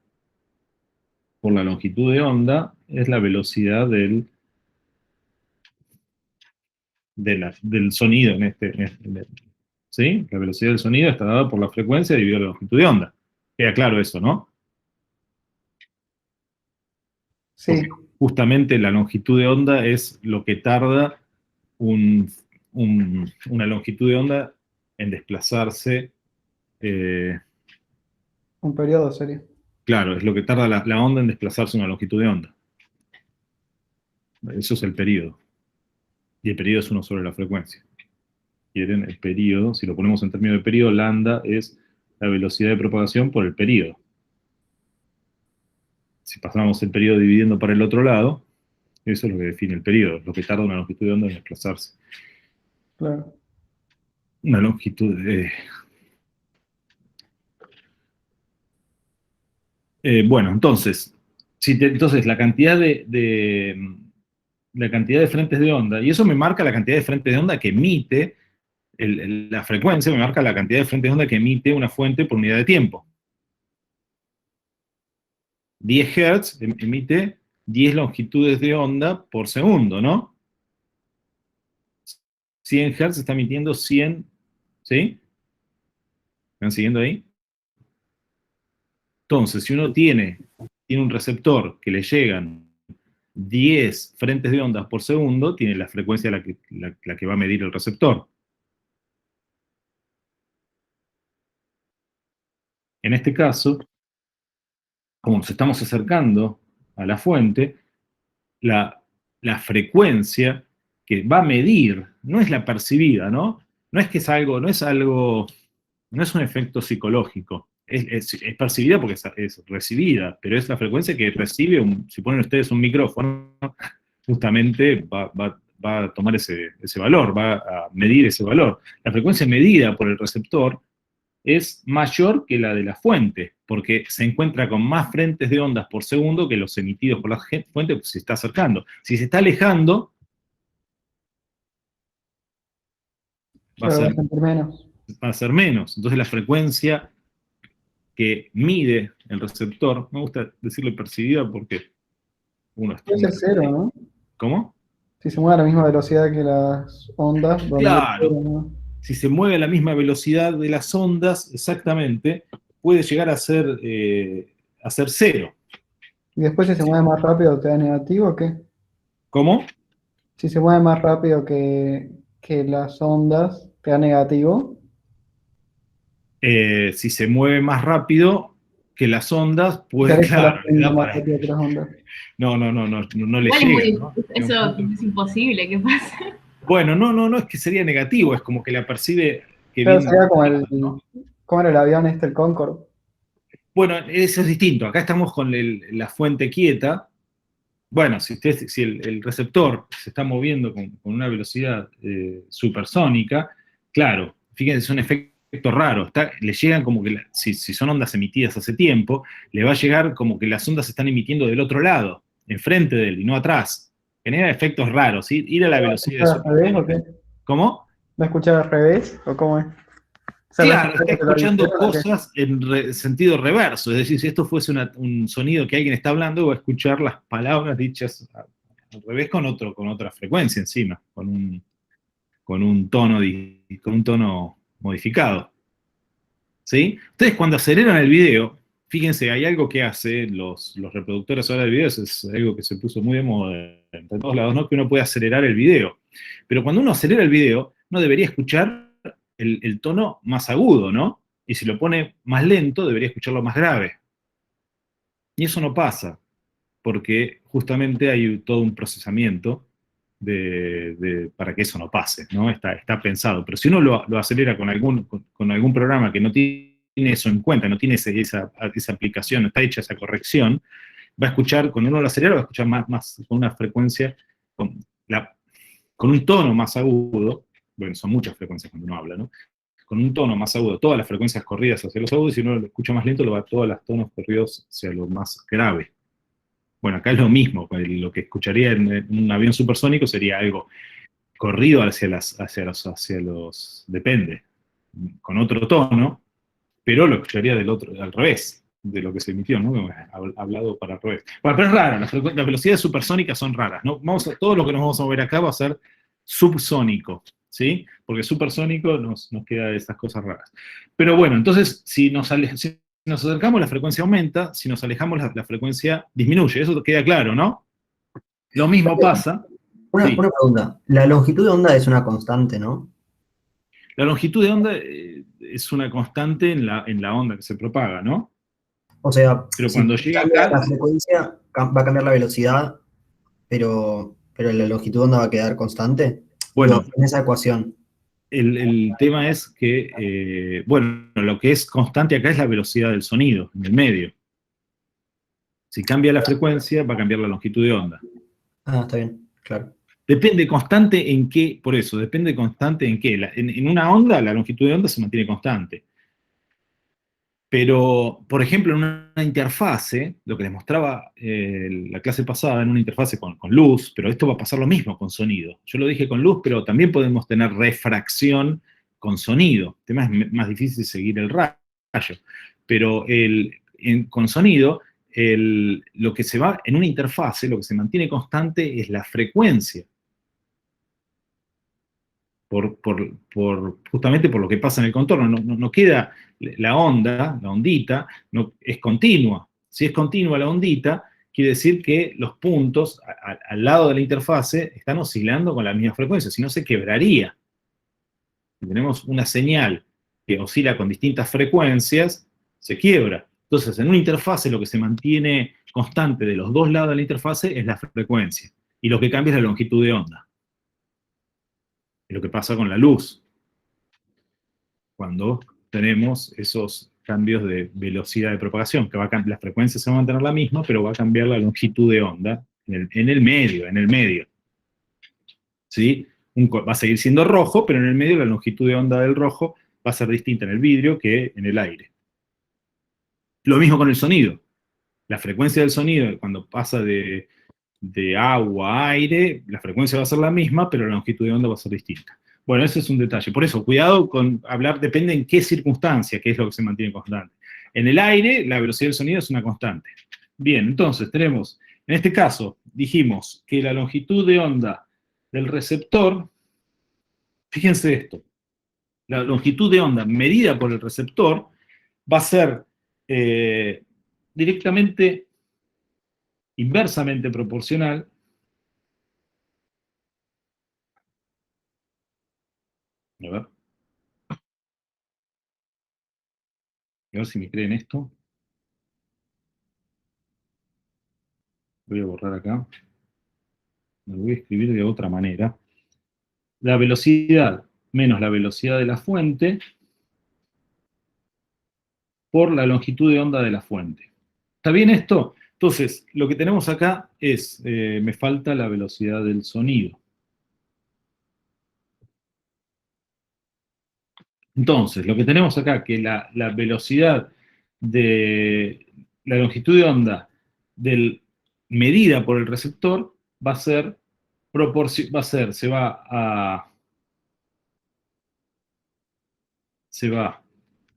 por la longitud de onda, es la velocidad del sonido ¿sí? La velocidad del sonido está dada por la frecuencia dividido la longitud de onda. Queda claro eso, ¿no? Sí, Justamente la longitud de onda es lo que tarda una longitud de onda en desplazarse. un periodo sería. Claro, es lo que tarda la onda en desplazarse una longitud de onda. Eso es el período. Y el período es 1 sobre la frecuencia. ¿Quieren? El período, si lo ponemos en términos de período, lambda es la velocidad de propagación por el período. Si pasamos el período dividiendo para el otro lado, eso es lo que define el período, lo que tarda una longitud de onda en desplazarse. Claro. Una longitud de... bueno, entonces, entonces la cantidad la cantidad de frentes de onda, y eso me marca la cantidad de frentes de onda que emite, la frecuencia me marca la cantidad de frentes de onda que emite una fuente por unidad de tiempo. 10 Hz emite 10 longitudes de onda por segundo, ¿no? 100 Hz está emitiendo 100, ¿sí? ¿Están siguiendo ahí? Entonces, si uno tiene un receptor que le llegan 10 frentes de ondas por segundo, tiene la frecuencia la que va a medir el receptor. En este caso, como nos estamos acercando a la fuente, la frecuencia que va a medir no es la percibida, ¿no? No es que es algo, no es un efecto psicológico. Es percibida porque es recibida, pero es la frecuencia que recibe, si ponen ustedes un micrófono, justamente va a tomar ese valor, va a medir ese valor. La frecuencia medida por el receptor es mayor que la de la fuente, porque se encuentra con más frentes de ondas por segundo que los emitidos por la fuente, pues se está acercando. Si se está alejando, va a Claro, ser bastante menos. va a ser menos. Entonces la frecuencia que mide el receptor, me gusta decirle percibida porque uno está... Puede ser cero, ¿no? ¿Cómo? Si se mueve a la misma velocidad que las ondas, donde Claro. cero, ¿no? Si se mueve a la misma velocidad de las ondas, exactamente, puede llegar a ser cero. Y después si se mueve más rápido, ¿te da negativo o qué? ¿Cómo? Si se mueve más rápido que las ondas, ¿te da negativo? Si se mueve más rápido que las ondas, ¿Te puede, aleja la claro, le fuente da más para... rápido que las ondas? No le Igual llega, ¿no? eso es imposible que pase. Bueno, no es que sería negativo, es como que la percibe que Claro, viene... sería como ¿no? ¿cómo era el avión el Concorde? Bueno, eso es distinto. Acá estamos con la fuente quieta. Bueno, si el receptor se está moviendo con una velocidad supersónica, claro, fíjense, es un efecto raro. Le llegan como que, si son ondas emitidas hace tiempo, le va a llegar como que las ondas se están emitiendo del otro lado, enfrente de él y no atrás. Genera efectos raros, ¿sí? Ir a la velocidad ¿Va a escuchar al revés o qué? ¿Cómo? ¿Va a escuchar al revés o cómo es? O sea, Claro, ¿va a está escuchar que lo escuchando dijeron o qué? cosas en sentido reverso. Es decir, si esto fuese un sonido que alguien está hablando, va a escuchar las palabras dichas al revés con otra frecuencia encima, con un tono modificado. ¿Sí? Ustedes cuando aceleran el video, fíjense, hay algo que hacen los reproductores ahora de videos, es algo que se puso muy de moda en todos lados, ¿no? Que uno puede acelerar el video. Pero cuando uno acelera el video, no debería escuchar el tono más agudo, ¿no? Y si lo pone más lento, debería escucharlo más grave. Y eso no pasa, porque justamente hay todo un procesamiento para que eso no pase, ¿no? Está pensado. Pero si uno lo acelera con algún programa que no tiene eso en cuenta, no tiene esa aplicación, no está hecha esa corrección, va a escuchar, cuando uno lo acelera, va a escuchar más con una frecuencia, con un tono más agudo. Bueno, son muchas frecuencias cuando uno habla, ¿no? Con un tono más agudo, todas las frecuencias corridas hacia los agudos, y si uno lo escucha más lento, lo va a todos los tonos corridos hacia lo más grave. Bueno, acá es lo mismo, lo que escucharía en un avión supersónico sería algo corrido hacia los, depende, con otro tono, pero lo escucharía al revés, de lo que se emitió, ¿no? Hablado para el revés. Bueno, pero es raro, las velocidades supersónicas son raras, ¿no? Todo lo que nos vamos a mover acá va a ser subsónico, ¿sí? Porque supersónico nos queda de esas cosas raras. Pero bueno, entonces, si nos acercamos, la frecuencia aumenta, si nos alejamos, la frecuencia disminuye. Eso queda claro, ¿no? Lo mismo pasa. Una Sí. pregunta. La longitud de onda es una constante, ¿no? La longitud de onda es una constante en la onda que se propaga, ¿no? O sea, Pero si cuando llega cambia acá, la frecuencia, va a cambiar la velocidad, pero la longitud de onda va a quedar constante. bueno, Digo, en esa ecuación. el tema es que, bueno, lo que es constante acá es la velocidad del sonido, en el medio. Si cambia la frecuencia, va a cambiar la longitud de onda. Ah, está bien, claro. Depende constante en qué, por eso, depende constante en qué. En una onda, la longitud de onda se mantiene constante. Pero, por ejemplo, en una interfase, lo que les mostraba la clase pasada, en una interfase con luz, pero esto va a pasar lo mismo con sonido. Yo lo dije con luz, pero también podemos tener refracción con sonido. El tema es más difícil seguir el rayo. Pero con sonido, lo que se va, en una interfase, lo que se mantiene constante es la frecuencia. Justamente por lo que pasa en el contorno. No queda la onda, la ondita, es continua. Si es continua la ondita, quiere decir que los puntos al lado de la interfase están oscilando con la misma frecuencia, si no se quebraría. Si tenemos una señal que oscila con distintas frecuencias, se quiebra. Entonces, en una interfase lo que se mantiene constante de los dos lados de la interfase es la frecuencia, y lo que cambia es la longitud de onda. Es lo que pasa con la luz, cuando tenemos esos cambios de velocidad de propagación, que la frecuencia se va a mantener la misma, pero va a cambiar la longitud de onda en el medio. ¿Sí? Va a seguir siendo rojo, pero en el medio la longitud de onda del rojo va a ser distinta en el vidrio que en el aire. Lo mismo con el sonido. La frecuencia del sonido, cuando pasa de agua a aire, la frecuencia va a ser la misma, pero la longitud de onda va a ser distinta. Bueno, ese es un detalle. Por eso, cuidado con hablar, depende en qué circunstancia, qué es lo que se mantiene constante. En el aire, la velocidad del sonido es una constante. Bien, entonces tenemos, en este caso, dijimos que la longitud de onda del receptor, fíjense esto, la longitud de onda medida por el receptor va a ser directamente, inversamente proporcional a ver si me creen esto. Voy a borrar acá. Lo voy a escribir de otra manera. La velocidad menos la velocidad de la fuente por la longitud de onda de la fuente. ¿Está bien esto? Entonces, lo que tenemos acá es, me falta la velocidad del sonido. Entonces, lo que tenemos acá, que la velocidad de la longitud de onda medida por el receptor va a ser, se va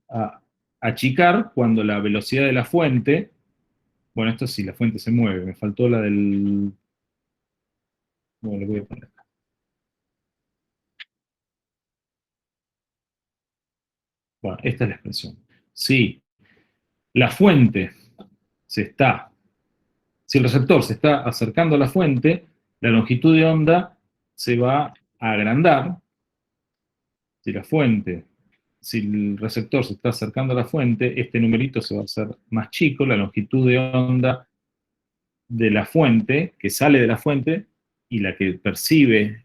a achicar cuando la velocidad de la fuente, bueno, esto sí, la fuente se mueve, me faltó la del, bueno, lo voy a poner acá. Bueno, esta es la expresión. Si la fuente si el receptor se está acercando a la fuente, la longitud de onda se va a agrandar. Si el receptor se está acercando a la fuente, este numerito se va a hacer más chico, la longitud de onda de la fuente, que sale de la fuente, y la que recibe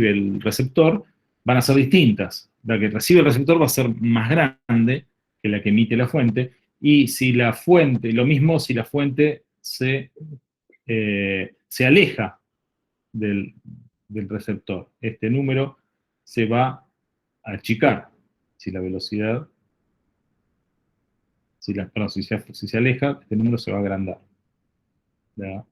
el receptor, van a ser distintas. La que recibe el receptor va a ser más grande que la que emite la fuente, y si la fuente, lo mismo si la fuente se aleja del receptor. Este número se va a achicar. Si la velocidad, si se aleja, este número se va a agrandar. ¿Ya?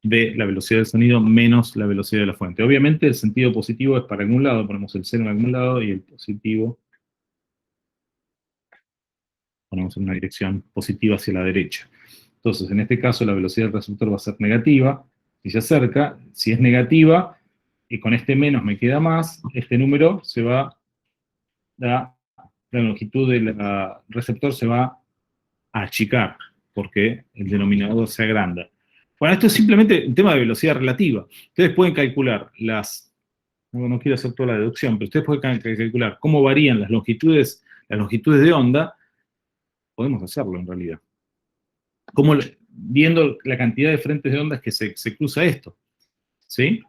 De la velocidad del sonido menos la velocidad de la fuente. Obviamente el sentido positivo es para algún lado, ponemos el cero en algún lado y el positivo ponemos en una dirección positiva hacia la derecha. Entonces, en este caso, la velocidad del receptor va a ser negativa, si se acerca. Si es negativa, y con este menos me queda más, este número se va, la longitud del receptor se va a achicar, porque el denominador se agranda. Bueno, esto es simplemente un tema de velocidad relativa. Ustedes pueden calcular no quiero hacer toda la deducción, pero ustedes pueden calcular cómo varían las longitudes de onda. Podemos hacerlo en realidad. Viendo la cantidad de frentes de ondas que se cruza esto. ¿Sí?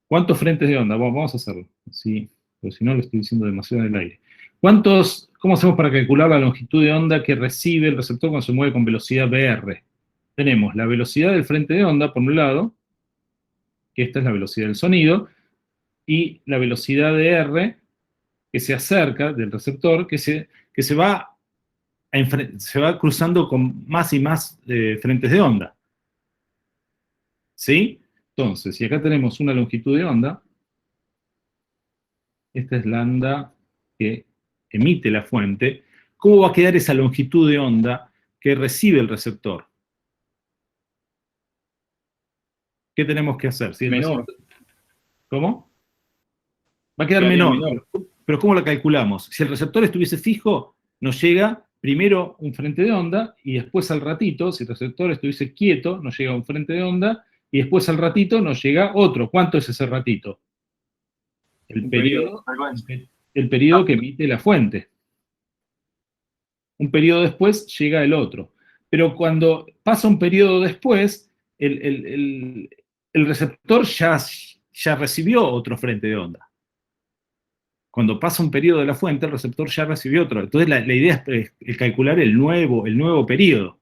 ¿Cuántos frentes de onda? Vamos a hacerlo. Sí, pero si no lo estoy diciendo demasiado en el aire. ¿Cómo hacemos para calcular la longitud de onda que recibe el receptor cuando se mueve con velocidad VR? Tenemos la velocidad del frente de onda, por un lado, que esta es la velocidad del sonido, y la velocidad de R, que se acerca del receptor, que se va cruzando con más y más frentes de onda. ¿Sí? Entonces, si acá tenemos una longitud de onda, esta es la onda que emite la fuente, ¿cómo va a quedar esa longitud de onda que recibe el receptor? ¿Qué tenemos que hacer? Si Menor. ¿Cómo? Va a quedar menor. Pero ¿cómo la calculamos? Si el receptor estuviese fijo, nos llega primero un frente de onda, y después al ratito, si el receptor estuviese quieto, nos llega un frente de onda, y después al ratito nos llega otro. ¿Cuánto es ese ratito? El periodo que emite la fuente. Un periodo después llega el otro. Pero cuando pasa un periodo después, el receptor ya recibió otro frente de onda. Cuando pasa un periodo de la fuente, el receptor ya recibió otro. Entonces la idea es calcular el nuevo periodo.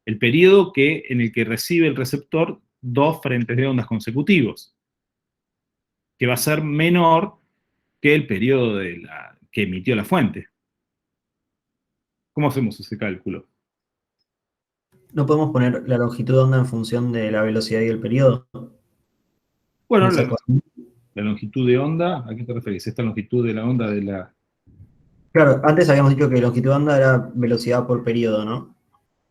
El periodo en el que recibe el receptor dos frentes de ondas consecutivos. Que va a ser menor que el periodo que emitió la fuente. ¿Cómo hacemos ese cálculo? ¿No podemos poner la longitud de onda en función de la velocidad y el periodo? Bueno, Esa ecuación. la longitud de onda, ¿a qué te referís? Esta longitud de la onda de la... Claro, antes habíamos dicho que longitud de onda era velocidad por periodo, ¿no?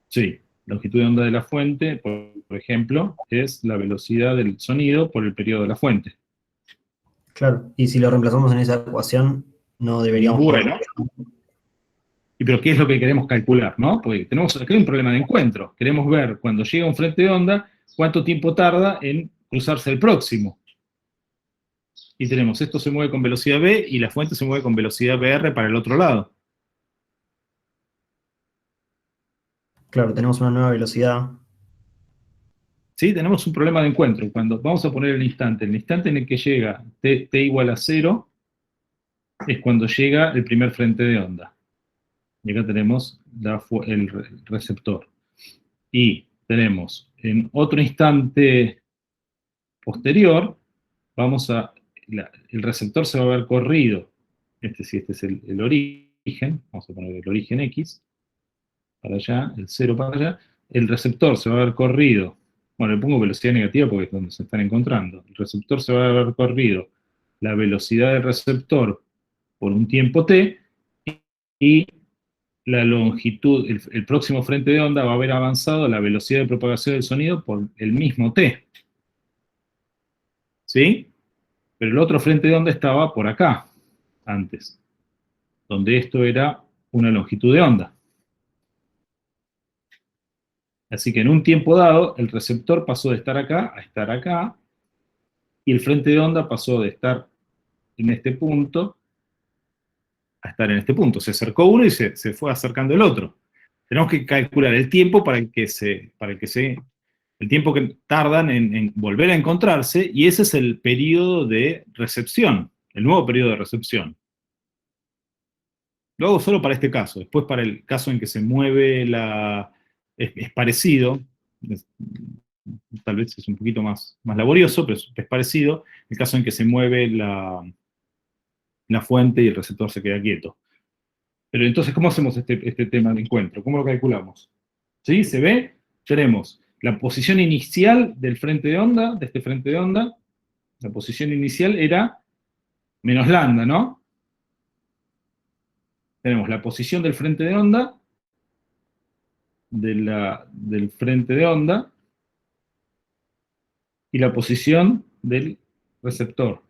Sí, longitud de onda de la fuente, por ejemplo, es la velocidad del sonido por el periodo de la fuente. Claro, y si lo reemplazamos en esa ecuación, no deberíamos Bueno. ¿Pero qué es lo que queremos calcular, no? Porque tenemos aquí un problema de encuentro. Queremos ver, cuando llega un frente de onda, cuánto tiempo tarda en cruzarse el próximo. Y tenemos, esto se mueve con velocidad v, y la fuente se mueve con velocidad vr para el otro lado. Claro, tenemos una nueva velocidad. ¿Sí? Tenemos un problema de encuentro. Cuando vamos a poner el instante en el que llega t igual a 0, es cuando llega el primer frente de onda. Y acá tenemos el receptor. Y tenemos en otro instante posterior, el receptor se va a ver corrido. Este es el origen, vamos a poner el origen X, para allá, el 0 para allá. El receptor se va a ver corrido. Bueno, le pongo velocidad negativa porque es donde se están encontrando. El receptor se va a ver corrido la velocidad del receptor por un tiempo t, y la longitud, el próximo frente de onda va a haber avanzado la velocidad de propagación del sonido por el mismo t. ¿Sí? Pero el otro frente de onda estaba por acá, antes, donde esto era una longitud de onda. Así que en un tiempo dado, el receptor pasó de estar acá a estar acá, y el frente de onda pasó de estar en este punto a estar en este punto. Se acercó uno y se fue acercando el otro. Tenemos que calcular el tiempo el tiempo que tardan en volver a encontrarse, y ese es el periodo de recepción, el nuevo periodo de recepción. Lo hago solo para este caso. Después, para el caso en que se mueve es parecido, tal vez es un poquito más laborioso, pero es parecido, el caso en que se mueve la fuente y el receptor se queda quieto. Pero entonces, ¿cómo hacemos este tema de encuentro? ¿Cómo lo calculamos? ¿Sí? ¿Se ve? Tenemos la posición inicial del frente de onda, de este frente de onda. La posición inicial era menos lambda, ¿no? Tenemos la posición del frente de onda del frente de onda y la posición del receptor.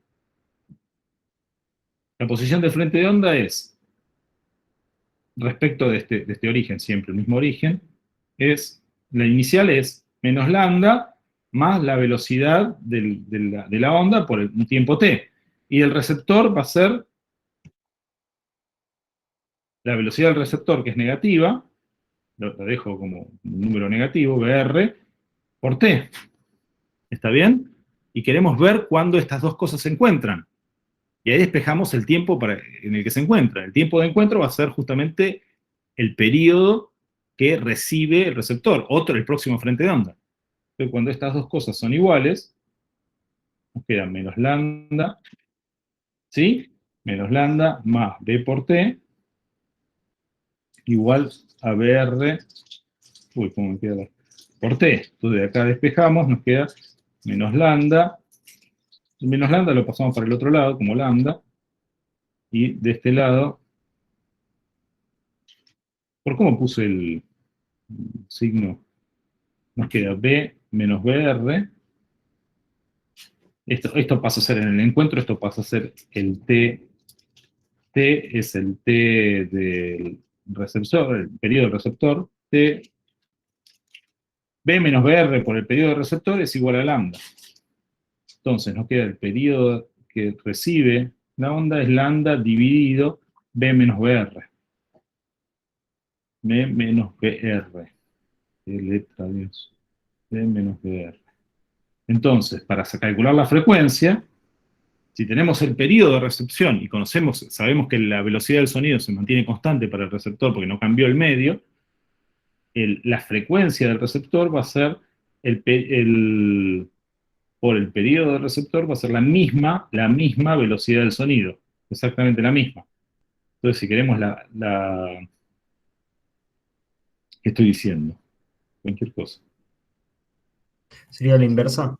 La posición del frente de onda es, respecto de este origen, siempre el mismo origen, la inicial es menos lambda más la velocidad de la onda por un tiempo t. Y el receptor va a ser la velocidad del receptor, que es negativa, la dejo como un número negativo, BR, por t. ¿Está bien? Y queremos ver cuándo estas dos cosas se encuentran. Y ahí despejamos el tiempo en el que se encuentra. El tiempo de encuentro va a ser justamente el periodo que recibe el receptor, el próximo frente de onda. Entonces, cuando estas dos cosas son iguales, nos queda menos lambda, ¿sí? Menos lambda más B por T, igual a BR, ¿cómo me queda? Por T. Entonces, de acá despejamos, nos queda menos lambda. El menos lambda lo pasamos para el otro lado, como lambda. Y de este lado, ¿por cómo puse el signo? Nos queda B menos BR. Esto pasa a ser en el encuentro, esto pasa a ser el T. T es el T del receptor, el periodo del receptor. T. B menos BR por el periodo del receptor es igual a lambda. Entonces nos queda el periodo que recibe la onda es lambda dividido B menos BR. B menos BR. Qué letra, Dios. B menos BR. Entonces, para calcular la frecuencia, si tenemos el periodo de recepción y sabemos que la velocidad del sonido se mantiene constante para el receptor porque no cambió el medio, la frecuencia del receptor va a ser por el periodo del receptor va a ser la misma velocidad del sonido, exactamente la misma. Entonces, si queremos ¿qué estoy diciendo? Cualquier cosa. ¿Sería la inversa?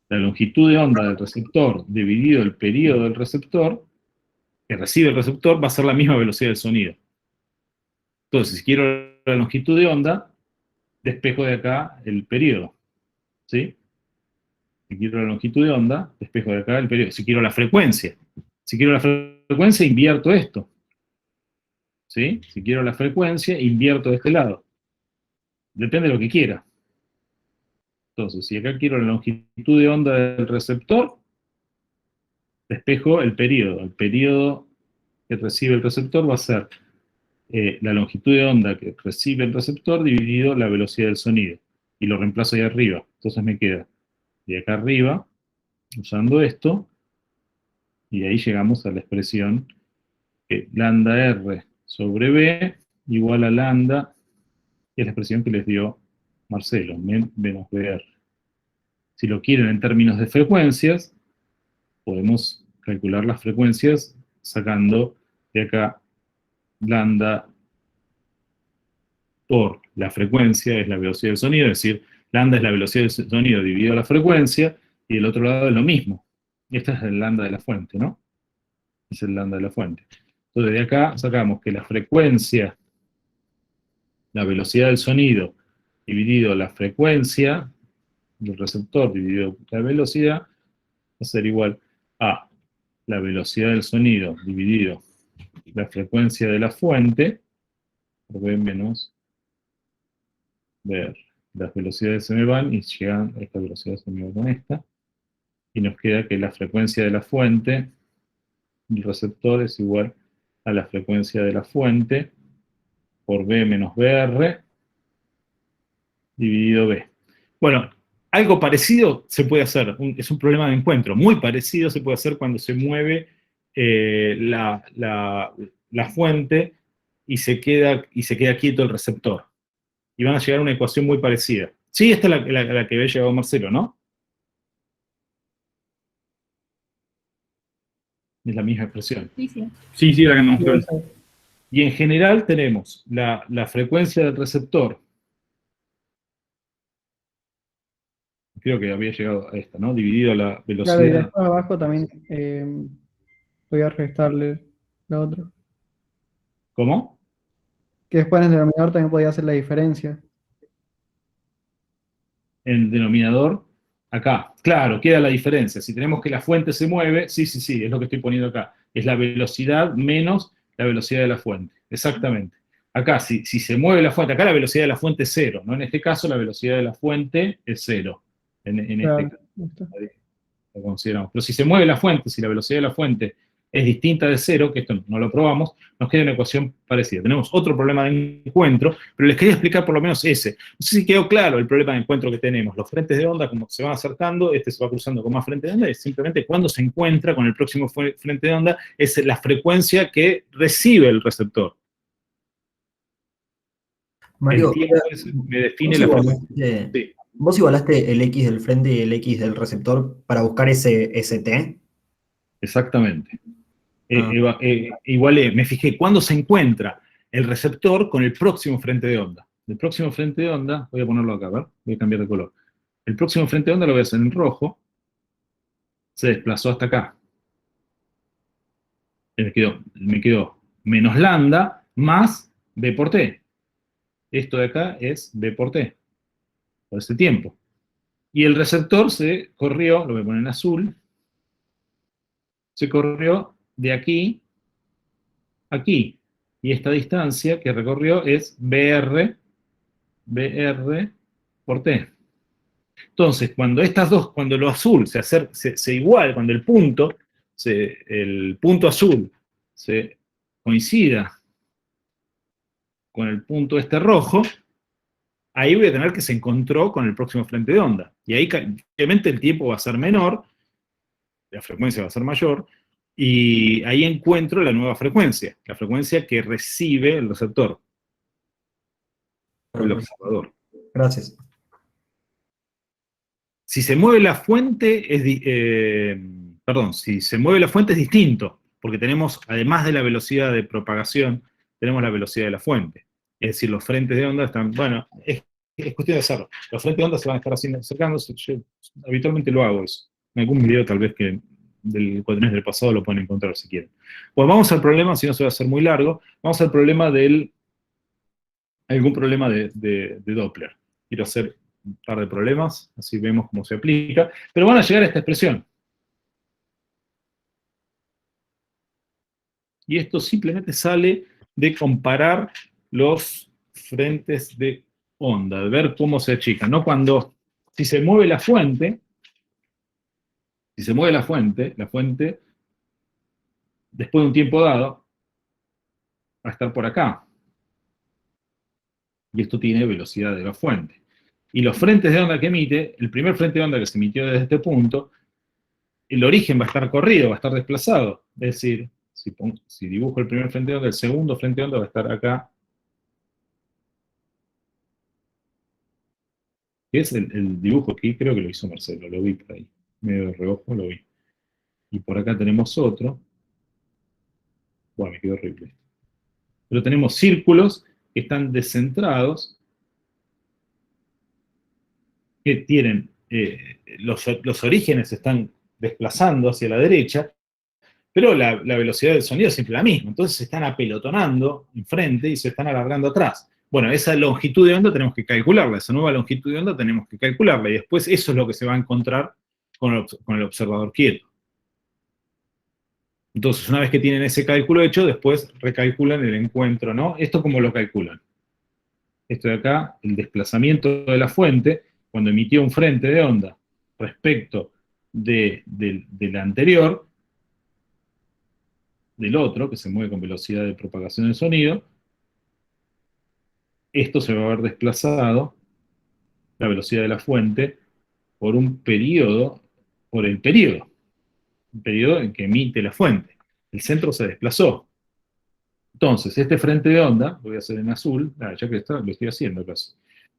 La longitud de onda del receptor dividido el periodo del receptor, que recibe el receptor, va a ser la misma velocidad del sonido. Entonces, si quiero la longitud de onda, despejo de acá el periodo. ¿Sí? Si quiero la longitud de onda, despejo de acá el periodo. Si quiero la frecuencia. Si quiero la frecuencia, invierto esto. ¿Sí? Si quiero la frecuencia, invierto de este lado. Depende de lo que quiera. Entonces, si acá quiero la longitud de onda del receptor, despejo el periodo. El periodo que recibe el receptor va a ser la longitud de onda que recibe el receptor dividido la velocidad del sonido. Y lo reemplazo ahí arriba. Entonces me queda de acá arriba, usando esto, y de ahí llegamos a la expresión que lambda R sobre B igual a lambda, que es la expresión que les dio Marcelo, menos BR. Si lo quieren en términos de frecuencias, podemos calcular las frecuencias sacando de acá lambda por la frecuencia es la velocidad del sonido, es decir, lambda es la velocidad del sonido dividido la frecuencia, y del otro lado es lo mismo. Esta es el lambda de la fuente, ¿no? Es el lambda de la fuente. Entonces de acá sacamos que la frecuencia, la velocidad del sonido dividido la frecuencia del receptor dividido la velocidad, va a ser igual a la velocidad del sonido dividido la frecuencia de la fuente, por B menos BR. Las velocidades se me van y llegan, esta velocidad se me va con esta, y nos queda que la frecuencia de la fuente del receptor es igual a la frecuencia de la fuente por B menos BR dividido B. Bueno, algo parecido se puede hacer, es un problema de encuentro, muy parecido se puede hacer cuando se mueve la fuente y se queda quieto el receptor. Y van a llegar a una ecuación muy parecida. Sí, esta es la que había llegado Marcelo, ¿no? Es la misma expresión. Sí, sí. Sí, la que nos mostró. Y en general tenemos la frecuencia del receptor. Creo que había llegado a esta, ¿no? Dividido la velocidad. Claro, y después abajo también voy a restarle la otra. ¿Cómo? Que después en el denominador también podía hacer la diferencia. En el denominador, acá, claro, queda la diferencia. Si tenemos que la fuente se mueve, sí, es lo que estoy poniendo acá. Es la velocidad menos la velocidad de la fuente. Exactamente. Acá, si se mueve la fuente, acá la velocidad de la fuente es 0, ¿no? En este caso, la velocidad de la fuente es 0. En este Claro. caso, lo consideramos. Pero si se mueve la fuente, si la velocidad de la fuente es distinta de 0, que esto no lo probamos, nos queda una ecuación parecida. Tenemos otro problema de encuentro, pero les quería explicar por lo menos ese. No sé si quedó claro el problema de encuentro que tenemos. Los frentes de onda, como se van acercando, este se va cruzando con más frentes de onda, y simplemente cuando se encuentra con el próximo frente de onda, es la frecuencia que recibe el receptor. Mario, El tiempo me define la frecuencia. Sí. ¿vos igualaste el X del frente y el X del receptor para buscar ese T? Exactamente. Igualé, me fijé, ¿cuándo se encuentra el receptor con el próximo frente de onda? El próximo frente de onda, voy a ponerlo acá, ¿ver? Voy a cambiar de color. El próximo frente de onda lo voy a hacer en rojo, se desplazó hasta acá. Me quedó menos lambda más B por T. Esto de acá es B por T, por ese tiempo. Y el receptor se corrió, lo voy a poner en azul, se corrió de aquí a aquí. Y esta distancia que recorrió es BR por T. Entonces, cuando estas dos, cuando lo azul se iguala, cuando el punto azul se coincida con el punto este rojo, ahí voy a tener que se encontró con el próximo frente de onda. Y ahí, obviamente, el tiempo va a ser menor, la frecuencia va a ser mayor, y ahí encuentro la nueva frecuencia, la frecuencia que recibe el receptor, el observador. Gracias. Si se mueve la fuente, si se mueve la fuente es distinto, porque tenemos, además de la velocidad de propagación, tenemos la velocidad de la fuente. Es decir, los frentes de onda están, bueno, es cuestión de hacerlo. Los frentes de onda se van a estar acercándose, yo habitualmente lo hago eso. En algún video tal vez que del cuatrimestre del pasado lo pueden encontrar si quieren. Bueno, vamos al problema, si no se va a hacer muy largo, vamos al problema algún problema de Doppler. Quiero hacer un par de problemas, así vemos cómo se aplica, pero van a llegar a esta expresión. Y esto simplemente sale de comparar los frentes de onda, de ver cómo se achican, ¿no? Si se mueve la fuente, la fuente, después de un tiempo dado, va a estar por acá. Y esto tiene velocidad de la fuente. Y los frentes de onda que emite, el primer frente de onda que se emitió desde este punto, el origen va a estar corrido, va a estar desplazado. Es decir, si dibujo el primer frente de onda, el segundo frente de onda va a estar acá. Que es el dibujo aquí, creo que lo hizo Marcelo, lo vi por ahí. Medio de reojo lo vi. Y por acá tenemos otro. Bueno, me quedó horrible. Pero tenemos círculos que están descentrados, que tienen, los orígenes se están desplazando hacia la derecha, pero la velocidad del sonido es siempre la misma. Entonces se están apelotonando enfrente y se están alargando atrás. Bueno, esa longitud de onda tenemos que calcularla, esa nueva longitud de onda tenemos que calcularla, y después eso es lo que se va a encontrar con el observador quieto. Entonces, una vez que tienen ese cálculo hecho, después recalculan el encuentro, ¿no? ¿Esto cómo lo calculan? Esto de acá, el desplazamiento de la fuente, cuando emitió un frente de onda respecto del anterior, del otro, que se mueve con velocidad de propagación del sonido, esto se va a ver desplazado, la velocidad de la fuente, por el periodo en que emite la fuente. El centro se desplazó. Entonces, este frente de onda, lo voy a hacer en azul, ya que lo estoy haciendo casi.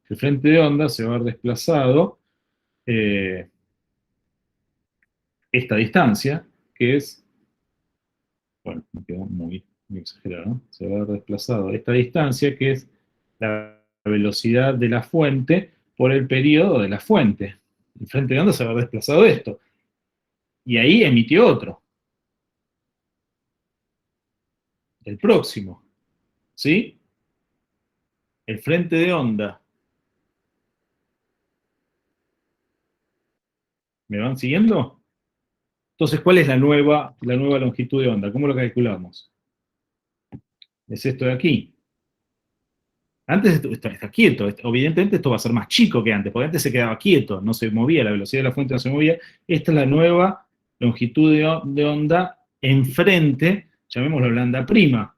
El frente de onda se va a ver desplazado esta distancia, que es, bueno, me quedó muy exagerado, ¿no? Se va a ver desplazado esta distancia, que es la velocidad de la fuente por el periodo de la fuente. El frente de onda se va a ver desplazado esto. Y ahí emitió otro. El próximo. ¿Sí? el frente de onda. ¿Me van siguiendo? Entonces, ¿cuál es la nueva longitud de onda? ¿Cómo lo calculamos? Es esto de aquí. Antes esto está quieto. Evidentemente esto va a ser más chico que antes, porque antes se quedaba quieto, no se movía, la velocidad de la fuente no se movía. Esta es la nueva longitud de onda enfrente, llamémoslo lambda prima,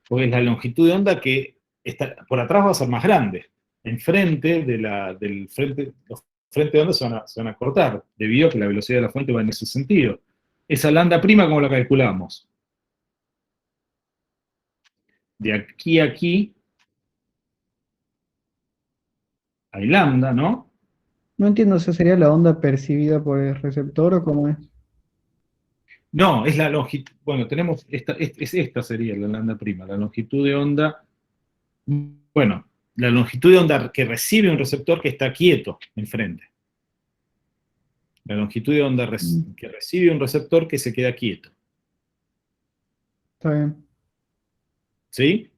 porque es la longitud de onda que está, por atrás va a ser más grande. Enfrente del frente, los frentes de onda se van a cortar, debido a que la velocidad de la fuente va en ese sentido. Esa lambda prima, ¿cómo la calculamos? De aquí a aquí hay lambda, ¿no? No entiendo, ¿esa sería la onda percibida por el receptor o cómo es? No, es la longitud, bueno, tenemos, esta sería la lambda prima, la longitud de onda, bueno, la longitud de onda que recibe un receptor que está quieto enfrente. La longitud de onda que recibe un receptor que se queda quieto. Está bien. ¿Sí?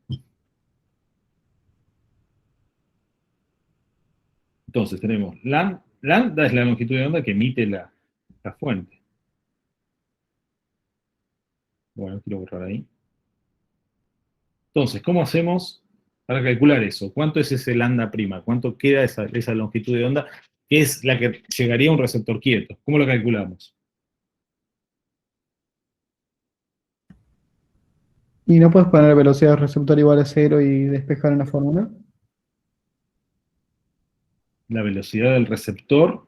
Entonces tenemos, lambda es la longitud de onda que emite la fuente. Bueno, quiero borrar ahí. Entonces, ¿cómo hacemos para calcular eso? ¿Cuánto es ese lambda prima? ¿Cuánto queda esa longitud de onda que es la que llegaría a un receptor quieto? ¿Cómo lo calculamos? ¿Y no puedes poner velocidad del receptor igual a 0 y despejar en la fórmula? La velocidad del receptor.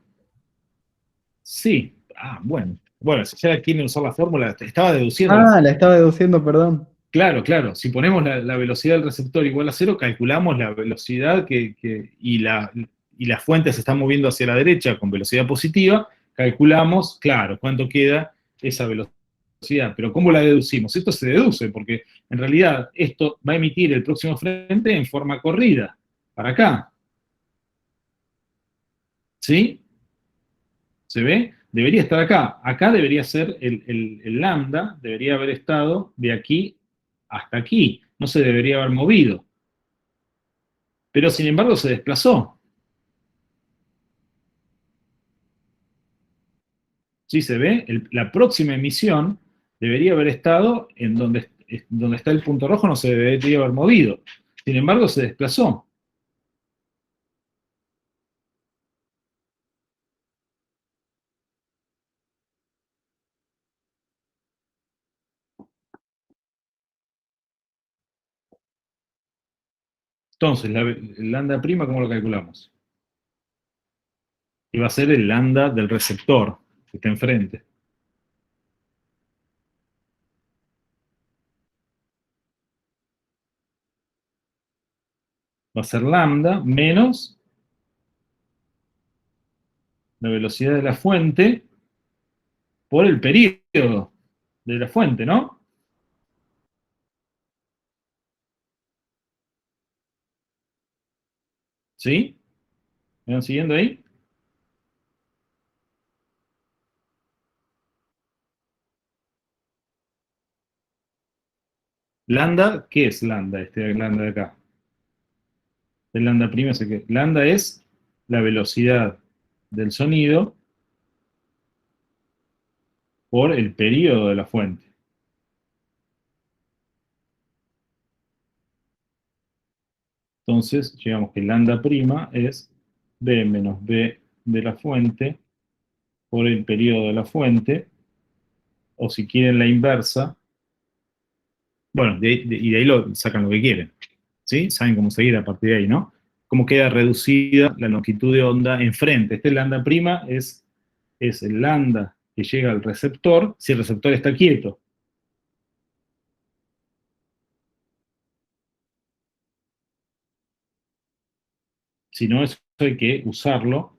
Sí. Ah, bueno. Bueno, si ya quieren usar la fórmula, estaba deduciendo. Ah, la estaba deduciendo, perdón. Claro, claro. Si ponemos la velocidad del receptor igual a 0, calculamos la velocidad y la fuente se está moviendo hacia la derecha con velocidad positiva, calculamos, claro, cuánto queda esa velocidad. Pero ¿cómo la deducimos? Esto se deduce, porque en realidad esto va a emitir el próximo frente en forma corrida, para acá. ¿Sí? ¿Se ve? Debería estar acá. Acá debería ser el lambda, debería haber estado de aquí hasta aquí. No se debería haber movido. Pero sin embargo se desplazó. ¿Sí se ve? La próxima emisión debería haber estado en donde está el punto rojo, no se debería haber movido. Sin embargo se desplazó. Entonces, el lambda prima, ¿cómo lo calculamos? Y va a ser el lambda del receptor, que está enfrente. Va a ser lambda menos la velocidad de la fuente por el período de la fuente, ¿no? ¿Sí? ¿Me van siguiendo ahí? Lambda, ¿qué es lambda? Este lambda de acá. El lambda prima es el que. Lambda es la velocidad del sonido por el período de la fuente. Entonces, llegamos que lambda prima es b menos b de la fuente por el período de la fuente, o si quieren la inversa, bueno, y de ahí sacan lo que quieren. ¿Sí? Saben cómo seguir a partir de ahí, ¿no? Cómo queda reducida la longitud de onda enfrente. Este lambda prima es el lambda que llega al receptor si el receptor está quieto. Si no, eso hay que usarlo.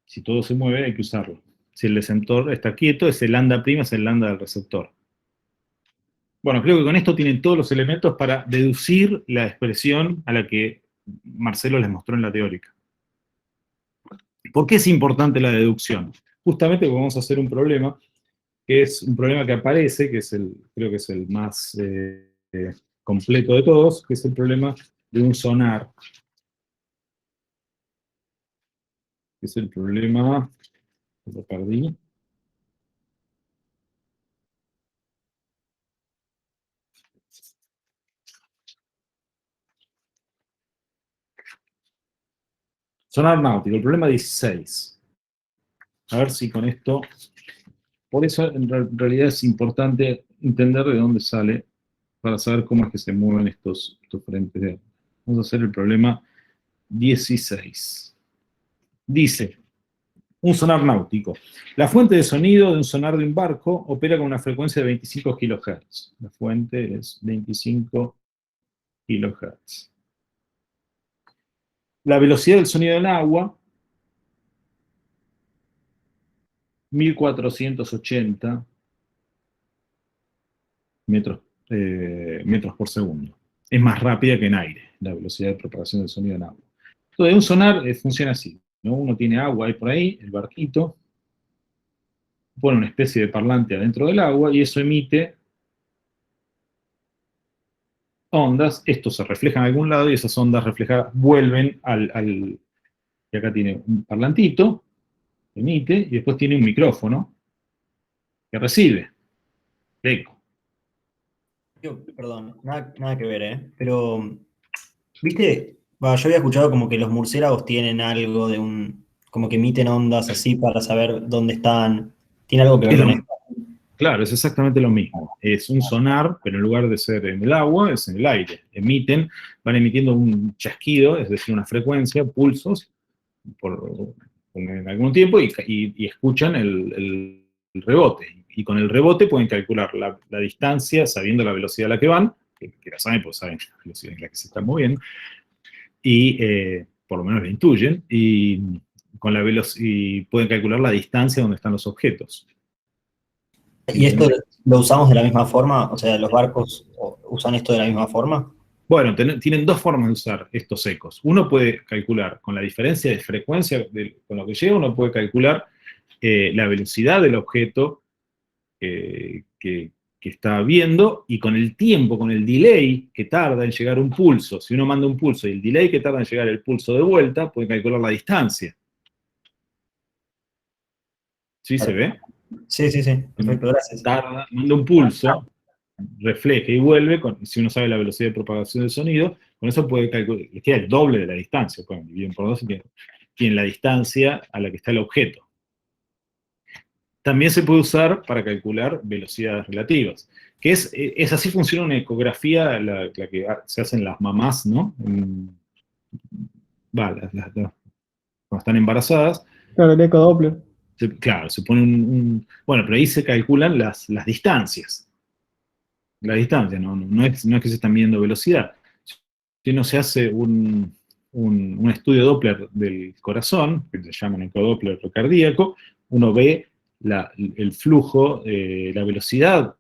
Si todo se mueve, hay que usarlo. Si el receptor está quieto, ese lambda prima es el lambda del receptor. Bueno, creo que con esto tienen todos los elementos para deducir la expresión a la que Marcelo les mostró en la teórica. ¿Por qué es importante la deducción? Justamente porque vamos a hacer un problema, que es un problema que aparece, que es creo que es el más completo de todos, que es el problema de un sonar. Es el problema, lo perdí. Sonar náutico, el problema 16. A ver si con esto... Por eso en realidad es importante entender de dónde sale para saber cómo es que se mueven estos frentes de... Vamos a hacer el problema 16. Dice, un sonar náutico. La fuente de sonido de un sonar de un barco opera con una frecuencia de 25 kHz. La fuente es 25 kHz. La velocidad del sonido del agua, 1480 metros por segundo. Es más rápida que en aire, la velocidad de propagación del sonido en agua. Entonces, un sonar funciona así, ¿no? Uno tiene agua ahí por ahí, el barquito, pone una especie de parlante adentro del agua y eso emite ondas. Estos se reflejan a algún lado y esas ondas reflejadas vuelven y acá tiene un parlantito, emite, y después tiene un micrófono que recibe el eco. Perdón, nada que ver, pero, ¿viste? Bueno, yo había escuchado como que los murciélagos tienen algo de como que emiten ondas así para saber dónde están. ¿Tiene algo que ver con esto? Claro, es exactamente lo mismo. Es un sonar, pero en lugar de ser en el agua, es en el aire. Van emitiendo un chasquido, es decir, una frecuencia, pulsos, en algún tiempo, y escuchan el rebote. Y con el rebote pueden calcular la distancia, sabiendo la velocidad a la que van, que la saben porque saben la velocidad en la que se están moviendo, y por lo menos la intuyen, y pueden calcular la distancia donde están los objetos. ¿Y esto lo usamos de la misma forma? O sea, ¿los barcos usan esto de la misma forma? Bueno, tienen dos formas de usar estos ecos. Uno puede calcular con la diferencia de frecuencia con lo que llega, uno puede calcular la velocidad del objeto que está viendo, y con el tiempo, con el delay que tarda en llegar un pulso, si uno manda un pulso y el delay que tarda en llegar el pulso de vuelta, puede calcular la distancia. ¿Sí se ve? Sí, perfecto, gracias. Manda un pulso, refleja y vuelve, si uno sabe la velocidad de propagación del sonido, con eso puede calcular, les queda el doble de la distancia, pueden dividir por dos y tienen la distancia a la que está el objeto. También se puede usar para calcular velocidades relativas, que es así funciona una ecografía, la que se hacen las mamás, ¿no? Cuando están embarazadas. Claro, el ecodoppler. Claro, se pone bueno, pero ahí se calculan las distancias. La distancia, no es que se están midiendo velocidad. Si uno se hace un estudio Doppler del corazón, que se llama un ecodoppler cardíaco, uno ve el flujo, la velocidad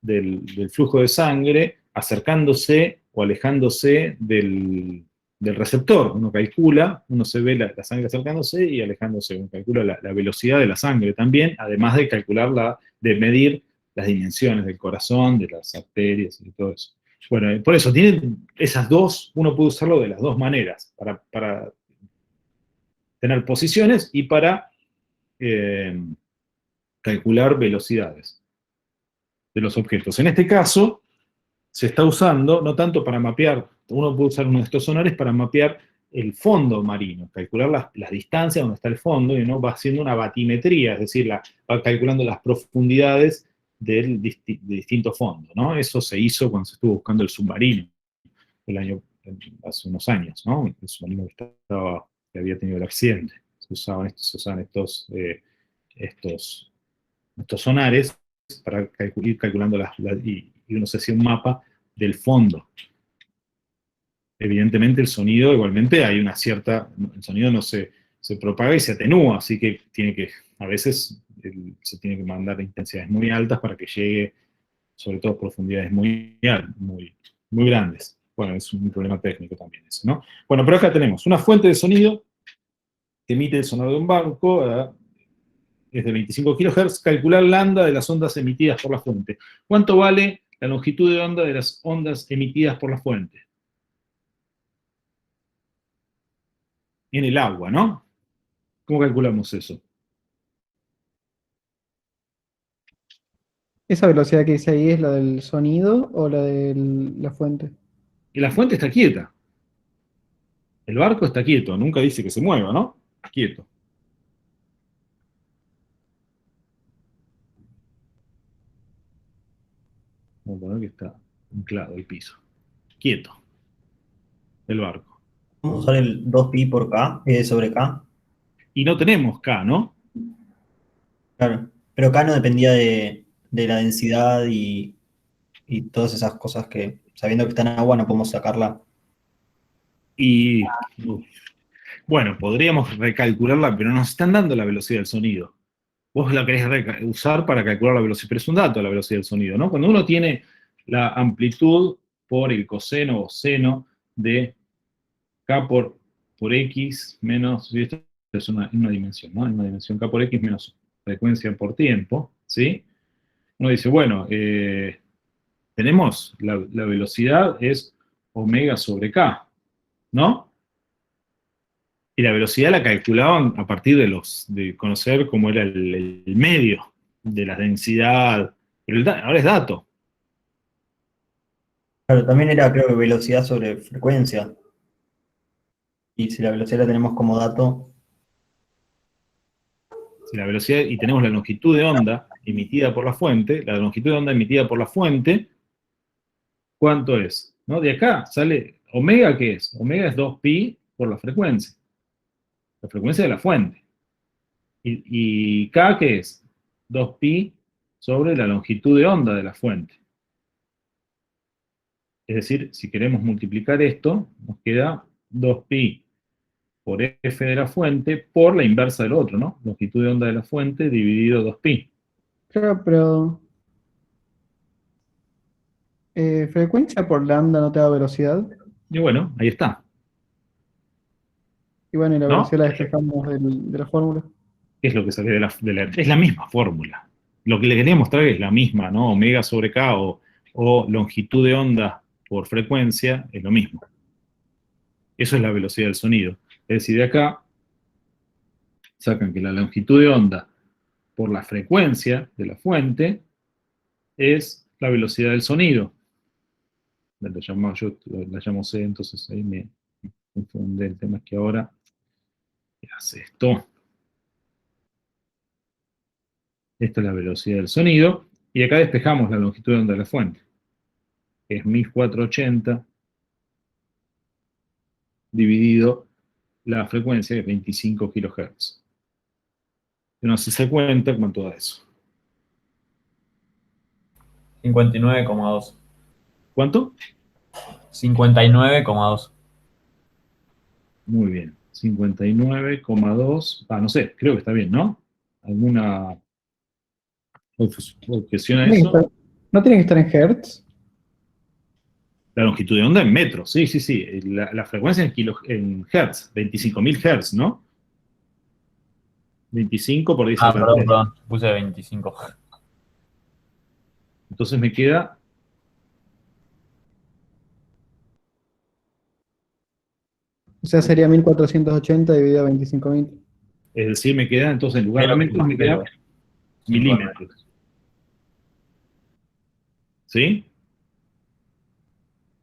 del flujo de sangre acercándose o alejándose del receptor. Uno calcula, uno se ve la sangre acercándose y alejándose. Uno calcula la velocidad de la sangre también, además de de medir las dimensiones del corazón, de las arterias y todo eso. Bueno, por eso, tienen esas dos, uno puede usarlo de las dos maneras, para tener posiciones y para calcular velocidades de los objetos. En este caso, se está usando, no tanto para mapear, uno puede usar uno de estos sonares para mapear el fondo marino, calcular las distancias donde está el fondo, y uno va haciendo una batimetría, es decir, va calculando las profundidades de distintos fondos, ¿no? Eso se hizo cuando se estuvo buscando el submarino, hace unos años, ¿no? El submarino que había tenido el accidente. Se usaban estos sonares para ir calculando y uno se hacía un mapa del fondo. Evidentemente el sonido, igualmente hay el sonido no se propaga y se atenúa, así que a veces se tiene que mandar a intensidades muy altas para que llegue, sobre todo a profundidades muy grandes. Bueno, es un problema técnico también eso, ¿no? Bueno, pero acá tenemos una fuente de sonido que emite el sonido de un barco, es de 25 kHz, calcular lambda de las ondas emitidas por la fuente. ¿Cuánto vale la longitud de onda de las ondas emitidas por la fuente. En el agua, ¿no? ¿Cómo calculamos eso? ¿Esa velocidad que dice ahí es la del sonido o la de la fuente? Y la fuente está quieta. El barco está quieto, nunca dice que se mueva, ¿no? Quieto. Vamos a poner que está anclado el piso. Quieto. El barco. Vamos a usar el 2pi por K, sobre K. Y no tenemos K, ¿no? Claro. Pero K no dependía de la densidad y todas esas cosas que, sabiendo que está en agua, no podemos sacarla. Y bueno, podríamos recalcularla, pero nos están dando la velocidad del sonido. Vos la querés usar para calcular la velocidad, pero es un dato la velocidad del sonido, ¿no? Cuando uno tiene la amplitud por el coseno o seno de K por X menos, y esto es una dimensión, ¿no? Una dimensión K por X menos frecuencia por tiempo, ¿sí? Uno dice, bueno, tenemos la velocidad es omega sobre K, ¿no? Y la velocidad la calculaban a partir de conocer cómo era el medio de la densidad, pero ahora es dato. Claro, también era, creo que velocidad sobre frecuencia. Y si la velocidad la tenemos como dato, Si la velocidad, y tenemos la longitud de onda emitida por la fuente, la longitud de onda emitida por la fuente, ¿cuánto es? ¿No? De acá sale, omega, ¿qué es? Omega es 2pi por la frecuencia de la fuente. Y K, ¿qué es? 2pi sobre la longitud de onda de la fuente. Es decir, si queremos multiplicar esto, nos queda 2pi por f de la fuente por la inversa del otro, ¿no? Longitud de onda de la fuente dividido 2pi. Claro, pero frecuencia por lambda no te da velocidad. Y bueno, ahí está. Y bueno, y la ¿No? velocidad la despejamos de la fórmula. ¿Qué es lo que sale es la misma fórmula. Lo que le quería mostrar es la misma, ¿no? Omega sobre K o longitud de onda por frecuencia es lo mismo. Eso es la velocidad del sonido. Es decir, de acá sacan que la longitud de onda por la frecuencia de la fuente es la velocidad del sonido. Yo la llamo C, entonces ahí me confunde. El tema es que ahora, ¿qué hace esto? Esta es la velocidad del sonido. Y acá despejamos la longitud de onda de la fuente, que es 1480 dividido la frecuencia, que es 25 kHz. Uno se cuenta cuánto da eso. 59,2. ¿Cuánto? 59,2. Muy bien. 59,2. No sé, creo que está bien, ¿no? ¿Alguna objeción a eso? ¿No tiene que estar en hertz? La longitud de onda en metros, sí, sí, sí. La frecuencia en hertz, 25.000 hertz, ¿no? 25 por 10 a la 3. Perdón, puse 25. Entonces me queda... O sea, sería 1480 dividido a 25.000. Es decir, me queda, entonces en lugar de metros, me queda milímetros. ¿Sí?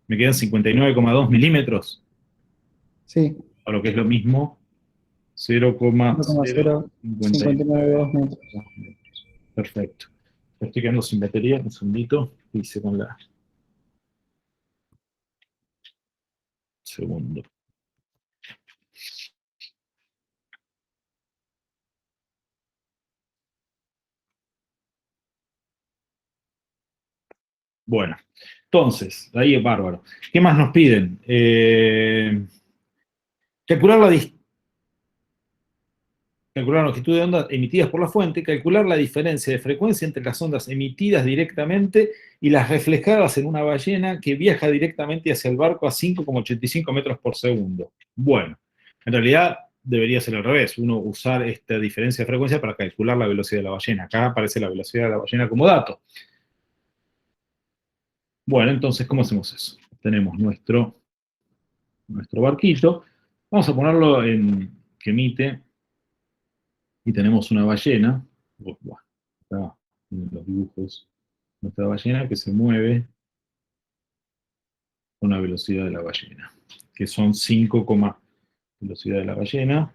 Me quedan 59,2 milímetros. Sí. A lo que es lo mismo, 0,0592 metros. Perfecto. Estoy quedando sin batería, un segundito. Hice con la... Segundo. Bueno, entonces, ahí es bárbaro. ¿Qué más nos piden? Calcular la longitud de onda emitidas por la fuente, calcular la diferencia de frecuencia entre las ondas emitidas directamente y las reflejadas en una ballena que viaja directamente hacia el barco a 5,85 metros por segundo. Bueno, en realidad debería ser al revés, uno usar esta diferencia de frecuencia para calcular la velocidad de la ballena. Acá aparece la velocidad de la ballena como dato. Bueno, entonces, ¿cómo hacemos eso? Tenemos nuestro barquito. Vamos a ponerlo en que emite. Y tenemos una ballena. Acá en los dibujos. Nuestra ballena que se mueve con la velocidad de la ballena. Que son 5, velocidad de la ballena.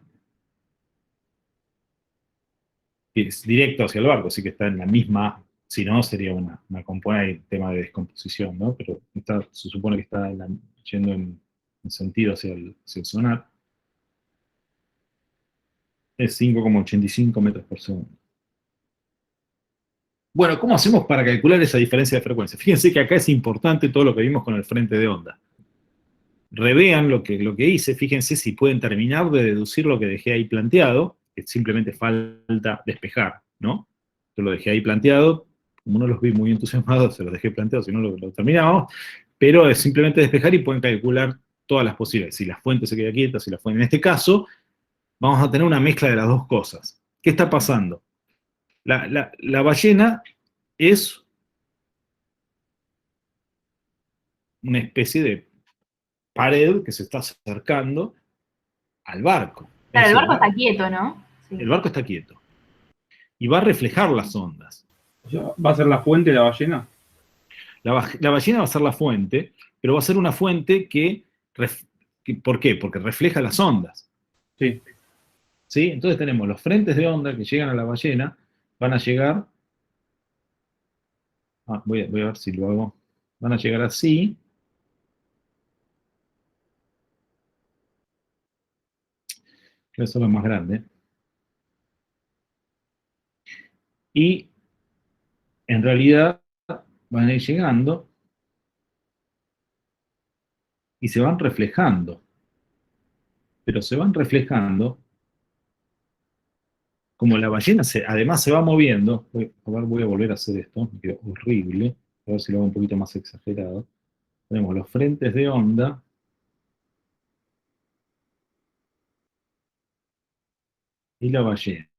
Que es directo hacia el barco, así que está en la misma. Si no, sería una componente, tema de descomposición, ¿no? Pero se supone que está yendo en sentido hacia el sonar. Es 5,85 metros por segundo. Bueno, ¿cómo hacemos para calcular esa diferencia de frecuencia? Fíjense que acá es importante todo lo que vimos con el frente de onda. Revean lo que hice, fíjense si pueden terminar de deducir lo que dejé ahí planteado, que simplemente falta despejar, ¿no? Yo lo dejé ahí planteado, como no los vi muy entusiasmados, se los dejé planteado, si no lo terminamos, pero es simplemente despejar y pueden calcular todas las posibilidades. Si la fuente se queda quieta, si la fuente, en este caso, vamos a tener una mezcla de las dos cosas. ¿Qué está pasando? La ballena es una especie de pared que se está acercando al barco. Claro, el barco está quieto, ¿no? Sí. El barco está quieto. Y va a reflejar las ondas. ¿Va a ser la fuente de la ballena? La ballena va a ser la fuente, pero va a ser una fuente que ¿por qué? Porque refleja las ondas. Sí. ¿Sí? Entonces tenemos los frentes de onda que llegan a la ballena, van a llegar. Voy a ver si lo hago. Van a llegar así. Voy a hacerlo más grande. Y en realidad van a ir llegando y se van reflejando. Pero se van reflejando como la ballena además se va moviendo. Voy a volver a hacer esto, me quedó horrible. A ver si lo hago un poquito más exagerado. Tenemos los frentes de onda. Y la ballena.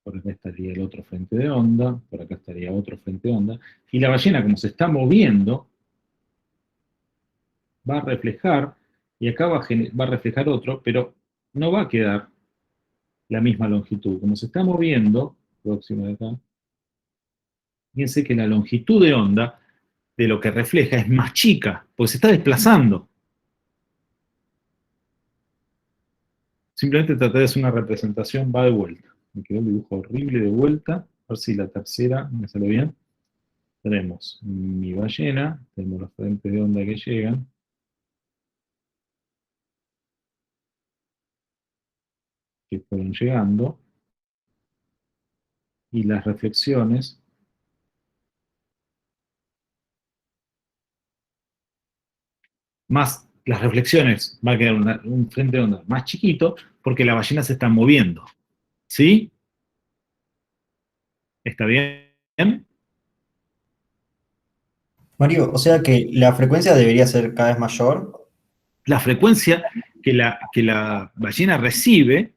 Por acá estaría el otro frente de onda, por acá estaría otro frente de onda. Y la ballena, como se está moviendo, va a reflejar, y acá va a reflejar otro, pero no va a quedar la misma longitud. Como se está moviendo, próximo de acá, fíjense que la longitud de onda de lo que refleja es más chica, porque se está desplazando. Simplemente traté de hacer una representación, va de vuelta. Me quedó el dibujo horrible de vuelta. A ver si la tercera me sale bien. Tenemos mi ballena, tenemos los frentes de onda que llegan. Que fueron llegando. Y las reflexiones. Más las reflexiones, va a quedar un frente de onda más chiquito, porque la ballena se está moviendo. ¿Sí? ¿Está bien? Mario, o sea que la frecuencia debería ser cada vez mayor. La frecuencia que la ballena recibe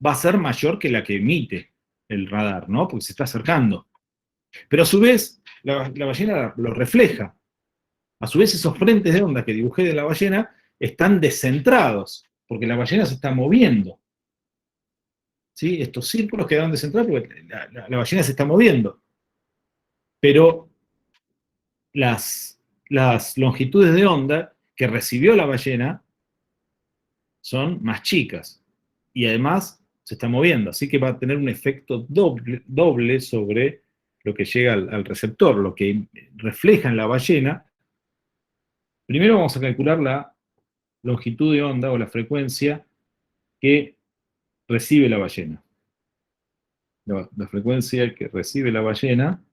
va a ser mayor que la que emite el radar, ¿no? Porque se está acercando. Pero a su vez, la ballena lo refleja. A su vez, esos frentes de onda que dibujé de la ballena están descentrados, porque la ballena se está moviendo. ¿Sí? Estos círculos quedan descentrados porque la ballena se está moviendo. Pero las longitudes de onda que recibió la ballena son más chicas. Y además se está moviendo, así que va a tener un efecto doble sobre lo que llega al receptor, lo que refleja en la ballena. Primero vamos a calcular la longitud de onda o la frecuencia que recibe la ballena. La frecuencia que recibe la ballena,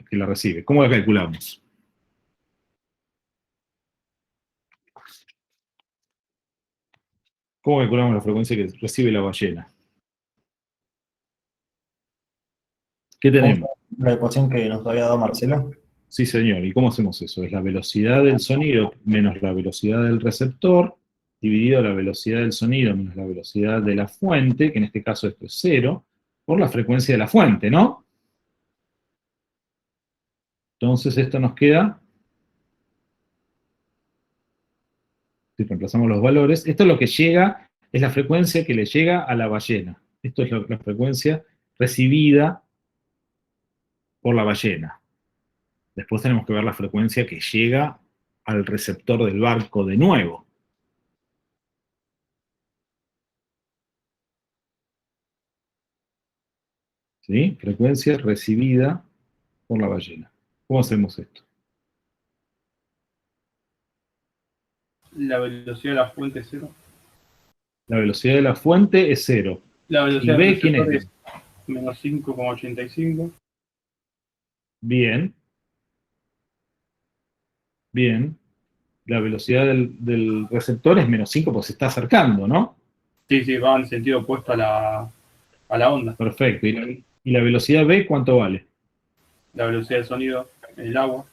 que la recibe. ¿Cómo la calculamos? ¿Cómo calculamos la frecuencia que recibe la ballena? ¿Qué tenemos? La ecuación que nos había dado Marcelo. Sí, señor. ¿Y cómo hacemos eso? Es la velocidad del sonido menos la velocidad del receptor dividido la velocidad del sonido menos la velocidad de la fuente, que en este caso esto es 0, por la frecuencia de la fuente, ¿no? Entonces esto nos queda, si reemplazamos los valores, esto es lo que llega, es la frecuencia que le llega a la ballena. Esto es la frecuencia recibida por la ballena. Después tenemos que ver la frecuencia que llega al receptor del barco de nuevo. ¿Sí? Frecuencia recibida por la ballena. ¿Cómo hacemos esto? La velocidad de la fuente es 0. La velocidad de la fuente es 0. La ¿Y velocidad B del quién receptor es? es menos 5,85. Bien. Bien. La velocidad del receptor es menos 5 porque se está acercando, ¿no? Sí, sí, va en sentido opuesto a la onda. Perfecto. ¿Y la velocidad B cuánto vale? La velocidad del sonido en el agua,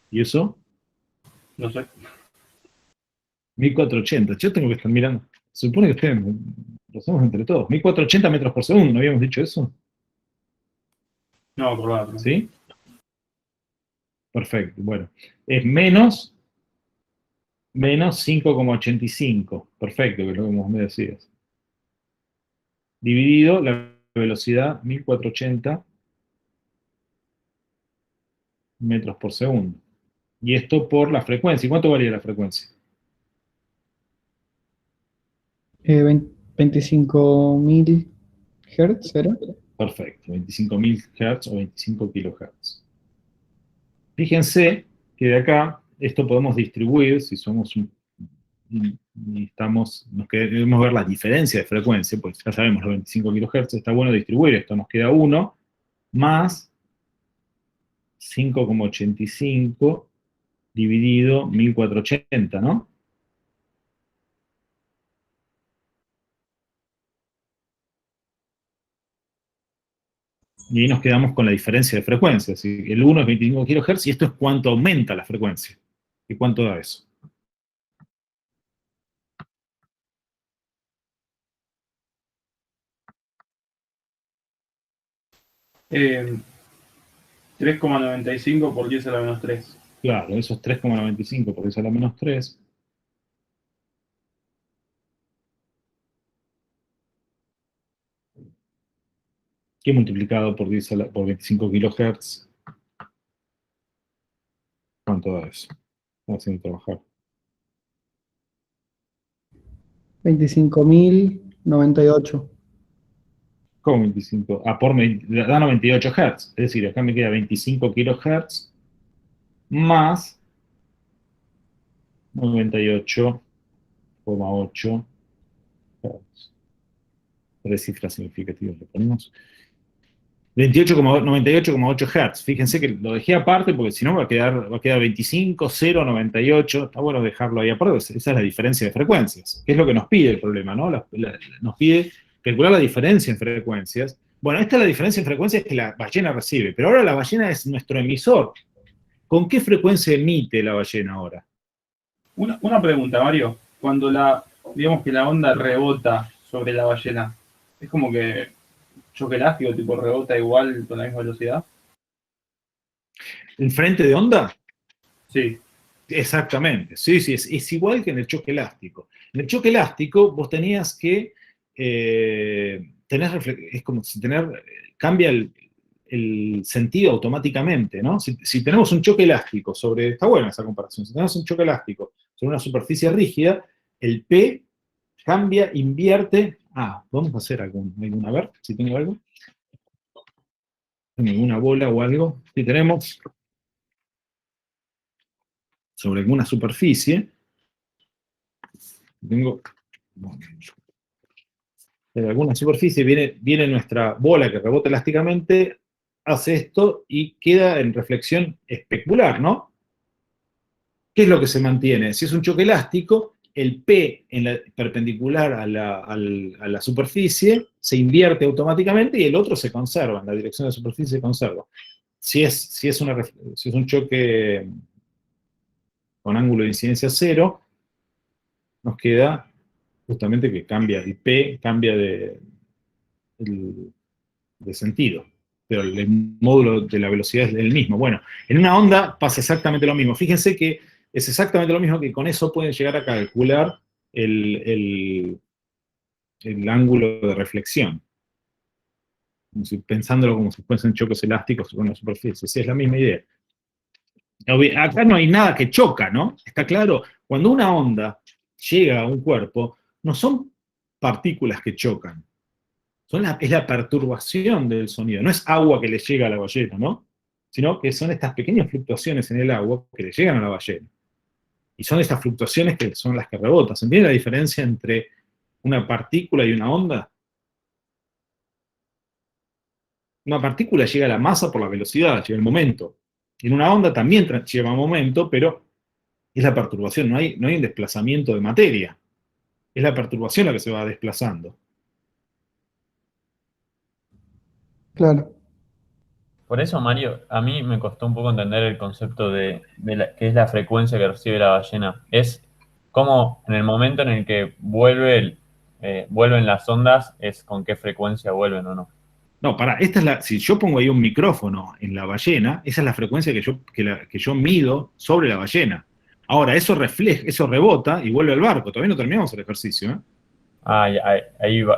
¿Y eso? no sé. 1480. Yo tengo que estar mirando. Se supone que ustedes lo hacemos entre todos. 1480 metros por segundo, ¿no habíamos dicho eso? No, acordate. ¿Sí? Perfecto. Bueno, es menos 5,85. Perfecto, que es lo que vos me decías. Dividido la velocidad 1480 metros por segundo. Y esto por la frecuencia. ¿Y cuánto valía la frecuencia? 25.000 Hz, ¿era? Perfecto, 25.000 Hz o 25 kHz. Fíjense que de acá, esto podemos distribuir, si somos nos queremos ver la diferencia de frecuencia, pues ya sabemos los 25 kHz, está bueno distribuir esto, nos queda 1 más 5,85 dividido 1480, ¿no? Y ahí nos quedamos con la diferencia de frecuencia. ¿Sí? El 1 es 25 kHz y esto es cuánto aumenta la frecuencia. ¿Y cuánto da eso? Eh, 3,95 por 10 a la menos 3. Claro, eso es 3,95 por 10 a la menos 3. Que multiplicado por 25 kHz. ¿Cuánto da eso? Vamos a trabajar. 25.098. ¿Cómo 25? Da 98 Hz. Es decir, acá me queda 25 kHz más 98,8 Hz. 3 cifras significativas le ponemos. 98,8 Hz. Fíjense que lo dejé aparte porque si no va a quedar 25, 0, 98. Está bueno dejarlo ahí aparte. Esa es la diferencia de frecuencias. Que es lo que nos pide el problema, ¿no? Nos pide calcular la diferencia en frecuencias. Bueno, esta es la diferencia en frecuencias que la ballena recibe. Pero ahora la ballena es nuestro emisor. ¿Con qué frecuencia emite la ballena ahora? Una pregunta, Mario. Cuando digamos que la onda rebota sobre la ballena, es como que choque elástico, tipo rebota igual con la misma velocidad. ¿El frente de onda? Sí. Exactamente. Sí, sí, es igual que en el choque elástico. En el choque elástico vos tenías que es como si cambia el sentido automáticamente, ¿no? Si tenemos un choque elástico está buena esa comparación, si tenemos un choque elástico sobre una superficie rígida, el P cambia, invierte. Vamos a hacer alguna, a ver si tengo algo. ¿Alguna bola o algo? Si tenemos sobre alguna superficie, de alguna superficie viene nuestra bola que rebota elásticamente, hace esto y queda en reflexión especular, ¿no? ¿Qué es lo que se mantiene? Si es un choque elástico, el P perpendicular a la superficie se invierte automáticamente y el otro se conserva, en la dirección de la superficie se conserva. Si es un choque con ángulo de incidencia 0, nos queda justamente que cambia, el P cambia de sentido, pero el módulo de la velocidad es el mismo. Bueno, en una onda pasa exactamente lo mismo. Fíjense que es exactamente lo mismo, que con eso pueden llegar a calcular el ángulo de reflexión, pensándolo como si fuesen choques elásticos sobre una superficie. Sí, es la misma idea. Acá no hay nada que choca, ¿no? ¿Está claro? Cuando una onda llega a un cuerpo, no son partículas que chocan, es la perturbación del sonido. No es agua que le llega a la ballena, ¿no? Sino que son estas pequeñas fluctuaciones en el agua que le llegan a la ballena. Y son estas fluctuaciones que son las que rebotan. ¿Se entiende la diferencia entre una partícula y una onda? Una partícula llega a la masa por la velocidad, llega el momento. En una onda también lleva momento, pero es la perturbación, no hay un desplazamiento de materia. Es la perturbación la que se va desplazando. Claro. Por eso, Mario, a mí me costó un poco entender el concepto qué es la frecuencia que recibe la ballena. Es como en el momento en el que vuelven las ondas, es con qué frecuencia vuelven o no. No, pará, si yo pongo ahí un micrófono en la ballena, esa es la frecuencia que yo mido sobre la ballena. Ahora, eso rebota y vuelve al barco. Todavía no terminamos el ejercicio, ¿eh? Ah,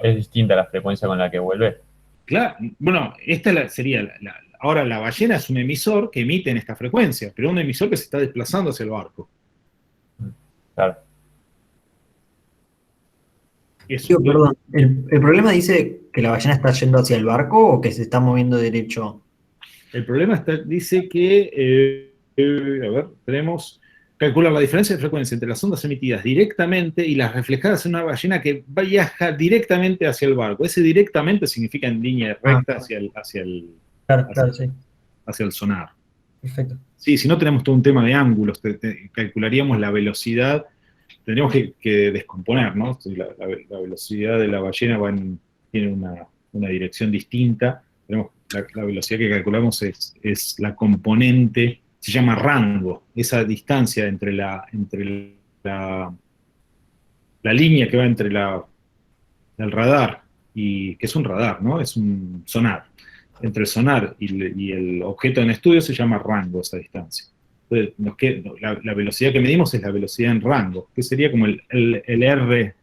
es distinta la frecuencia con la que vuelve. Claro, bueno, sería ahora la ballena es un emisor que emite en esta frecuencia, pero un emisor que se está desplazando hacia el barco. Claro. Tío, perdón, ¿el problema dice que la ballena está yendo hacia el barco o que se está moviendo derecho? El problema dice que, a ver, tenemos calcular la diferencia de frecuencia entre las ondas emitidas directamente y las reflejadas en una ballena que viaja directamente hacia el barco. Ese directamente significa en línea recta hacia el sonar. Perfecto. Sí, si no tenemos todo un tema de ángulos, calcularíamos la velocidad, tendríamos que descomponer, ¿no? La velocidad de la ballena tiene una dirección distinta. La velocidad que calculamos es la componente, se llama rango, esa distancia entre la línea que va entre el radar, y que es un radar, ¿no? Es un sonar. Entre el sonar y el objeto en estudio se llama rango esa distancia. Entonces, la velocidad que medimos es la velocidad en rango, que sería como el R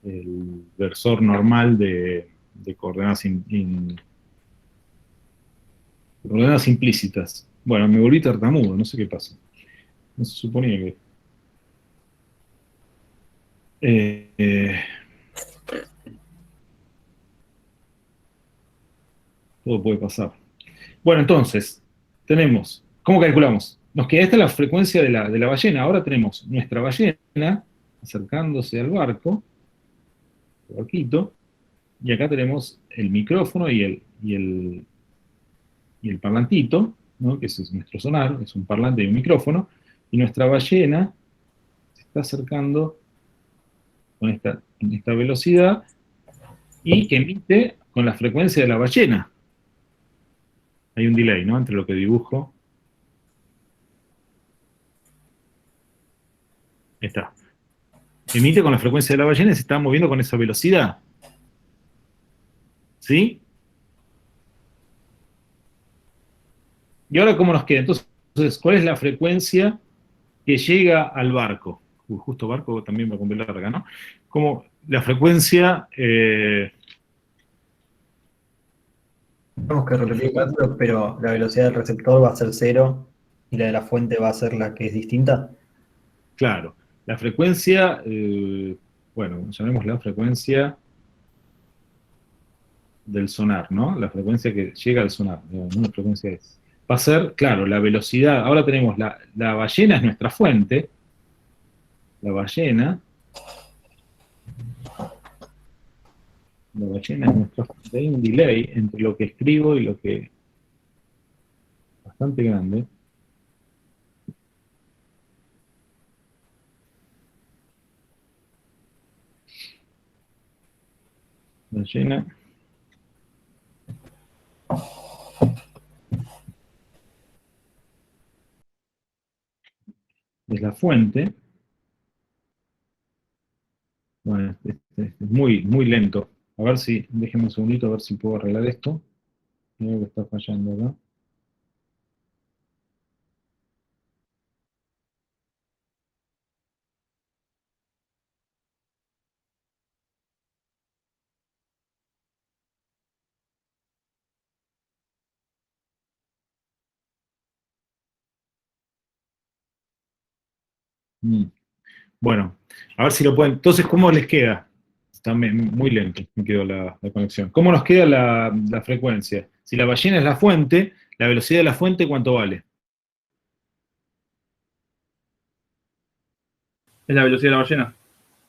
el versor normal de coordenadas, coordenadas implícitas. Bueno, me volví tartamudo, no sé qué pasa. No se suponía que... todo puede pasar. Bueno, entonces, ¿cómo calculamos? Esta es la frecuencia de la ballena. Ahora tenemos nuestra ballena acercándose al barco, el barquito, y acá tenemos el micrófono y el parlantito, ¿no? Que es nuestro sonar, es un parlante y un micrófono, y nuestra ballena se está acercando con esta velocidad y que emite con la frecuencia de la ballena. Hay un delay, ¿no? Entre lo que dibujo. Ahí está. Emite con la frecuencia de la ballena y se está moviendo con esa velocidad. ¿Sí? ¿Y ahora cómo nos queda? Entonces, ¿cuál es la frecuencia que llega al barco? Justo barco también va con B larga, ¿no? Como la frecuencia... Tenemos que repetir el cálculo, pero la velocidad del receptor va a ser 0 y la de la fuente va a ser la que es distinta. Claro, la frecuencia, bueno, llamemos la frecuencia del sonar, ¿no? La frecuencia que llega al sonar, una frecuencia es. Va a ser, claro, la velocidad. Ahora tenemos la ballena es nuestra fuente. La ballena es nuestra fuente. Hay un delay entre lo que escribo y lo que... bastante grande. Ballena. Es la fuente. muy, muy lento. A ver si, déjenme un segundito a ver si puedo arreglar esto. Creo que está fallando acá. Bueno, a ver si lo pueden. Entonces, ¿cómo les queda? Está muy lento, me quedó la conexión. ¿Cómo nos queda la frecuencia? Si la ballena es la fuente, la velocidad de la fuente, ¿cuánto vale? Es la velocidad de la ballena,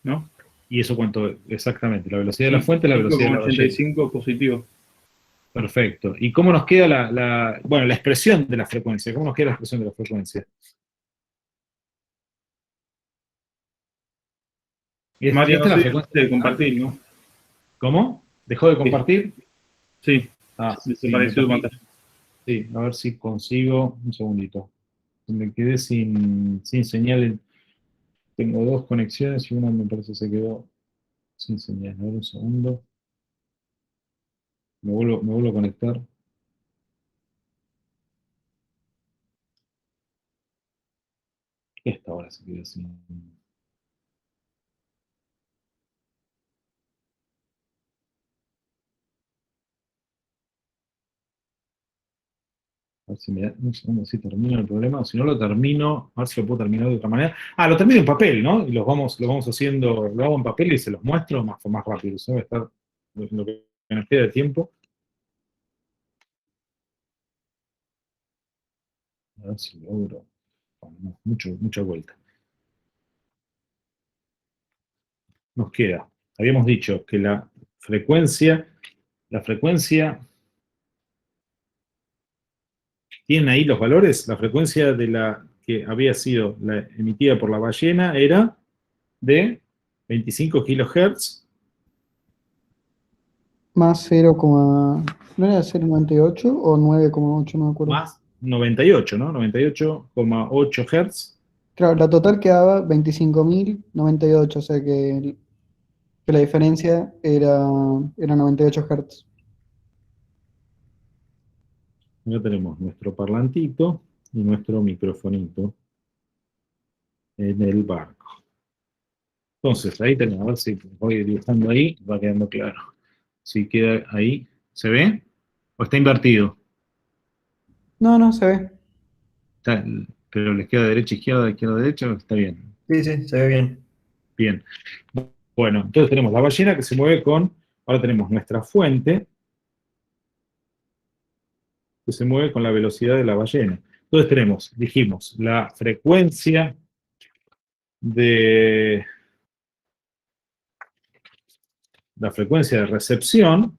¿no? ¿Y eso cuánto? Exactamente, la velocidad de la fuente es la velocidad de la ballena. 85 positivo. Perfecto. ¿Y cómo nos queda bueno, la expresión de la frecuencia? ¿Cómo nos queda la expresión de la frecuencia? Mario, Esta no es la sé, frecuencia de compartir, ¿no? ¿Cómo? ¿Dejó de compartir? Sí, Sí, desapareció tu pantalla. Sí, a ver si consigo. Un segundito. Me quedé sin señal. Tengo dos conexiones y una me parece que se quedó sin señal. A ver un segundo. Me vuelvo a conectar. Esta hora se quedó sin. A ver si me da un segundo si termino el problema, o si no lo termino, a ver si lo puedo terminar de otra manera. Lo termino en papel, ¿no? Y lo vamos haciendo, lo hago en papel y se los muestro más rápido. Eso va a estar lo que nos queda de tiempo. A ver si logro. Bueno, mucha vuelta. Nos queda, habíamos dicho que la frecuencia, ¿tienen ahí los valores? La frecuencia de la que había sido la emitida por la ballena era de 25 kHz. Más ¿no era 0,98 o 9,8? No me acuerdo. Más 98, ¿no? 98,8 Hz. Claro, la total quedaba 25.098, o sea que la diferencia era 98 Hz. Ya tenemos nuestro parlantito y nuestro microfonito en el barco. Entonces, ahí tenemos, a ver si voy dibujando ahí, va quedando claro. Si queda ahí, ¿se ve? ¿O está invertido? No, se ve. Pero les queda derecha, izquierda, derecha, está bien. Sí, se ve bien. Bien. Bueno, entonces tenemos la ballena que se mueve ahora tenemos nuestra fuente, que se mueve con la velocidad de la ballena. Entonces dijimos, la frecuencia de recepción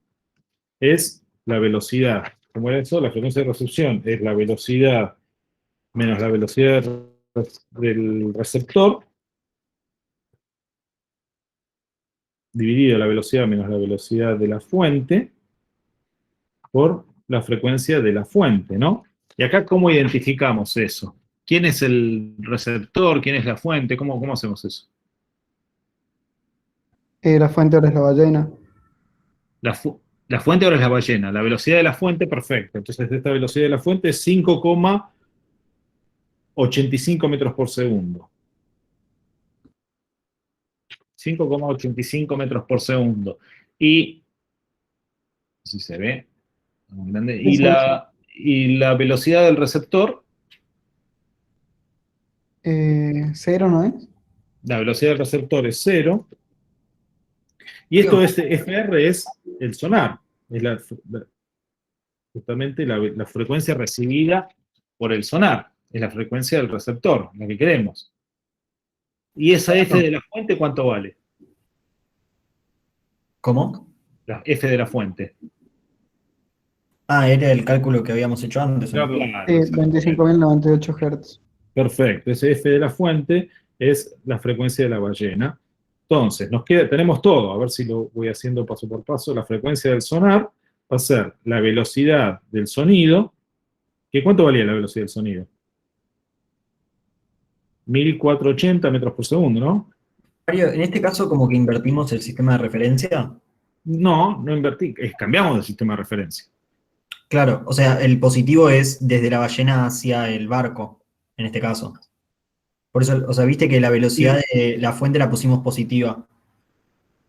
es la velocidad. ¿Cómo era eso? La frecuencia de recepción es la velocidad menos la velocidad del receptor, dividido la velocidad menos la velocidad de la fuente, por la frecuencia de la fuente, ¿no? Y acá, ¿cómo identificamos eso? ¿Quién es el receptor? ¿Quién es la fuente? ¿Cómo hacemos eso? La fuente ahora es la ballena. La fuente ahora es la ballena. La velocidad de la fuente, perfecto. Entonces, esta velocidad de la fuente es 5,85 metros por segundo. 5,85 metros por segundo. Y, si se ve, muy grande. Y la velocidad del receptor. 0, ¿no es? La velocidad del receptor es 0. Y esto es, FR es el sonar. Es justamente la frecuencia recibida por el sonar. Es la frecuencia del receptor, la que queremos. ¿Y esa F de la fuente cuánto vale? ¿Cómo? La F de la fuente. Era el cálculo que habíamos hecho antes. ¿No? Claro, 25.098 Hz. Perfecto, ese F de la fuente es la frecuencia de la ballena. Entonces, tenemos todo, a ver si lo voy haciendo paso por paso. La frecuencia del sonar va a ser la velocidad del sonido. ¿Cuánto valía la velocidad del sonido? 1480 metros por segundo, ¿no? Mario, en este caso como que invertimos el sistema de referencia. No, no invertí, cambiamos el sistema de referencia. Claro, o sea, el positivo es desde la ballena hacia el barco, en este caso. Por eso, o sea, viste que la velocidad de la fuente la pusimos positiva.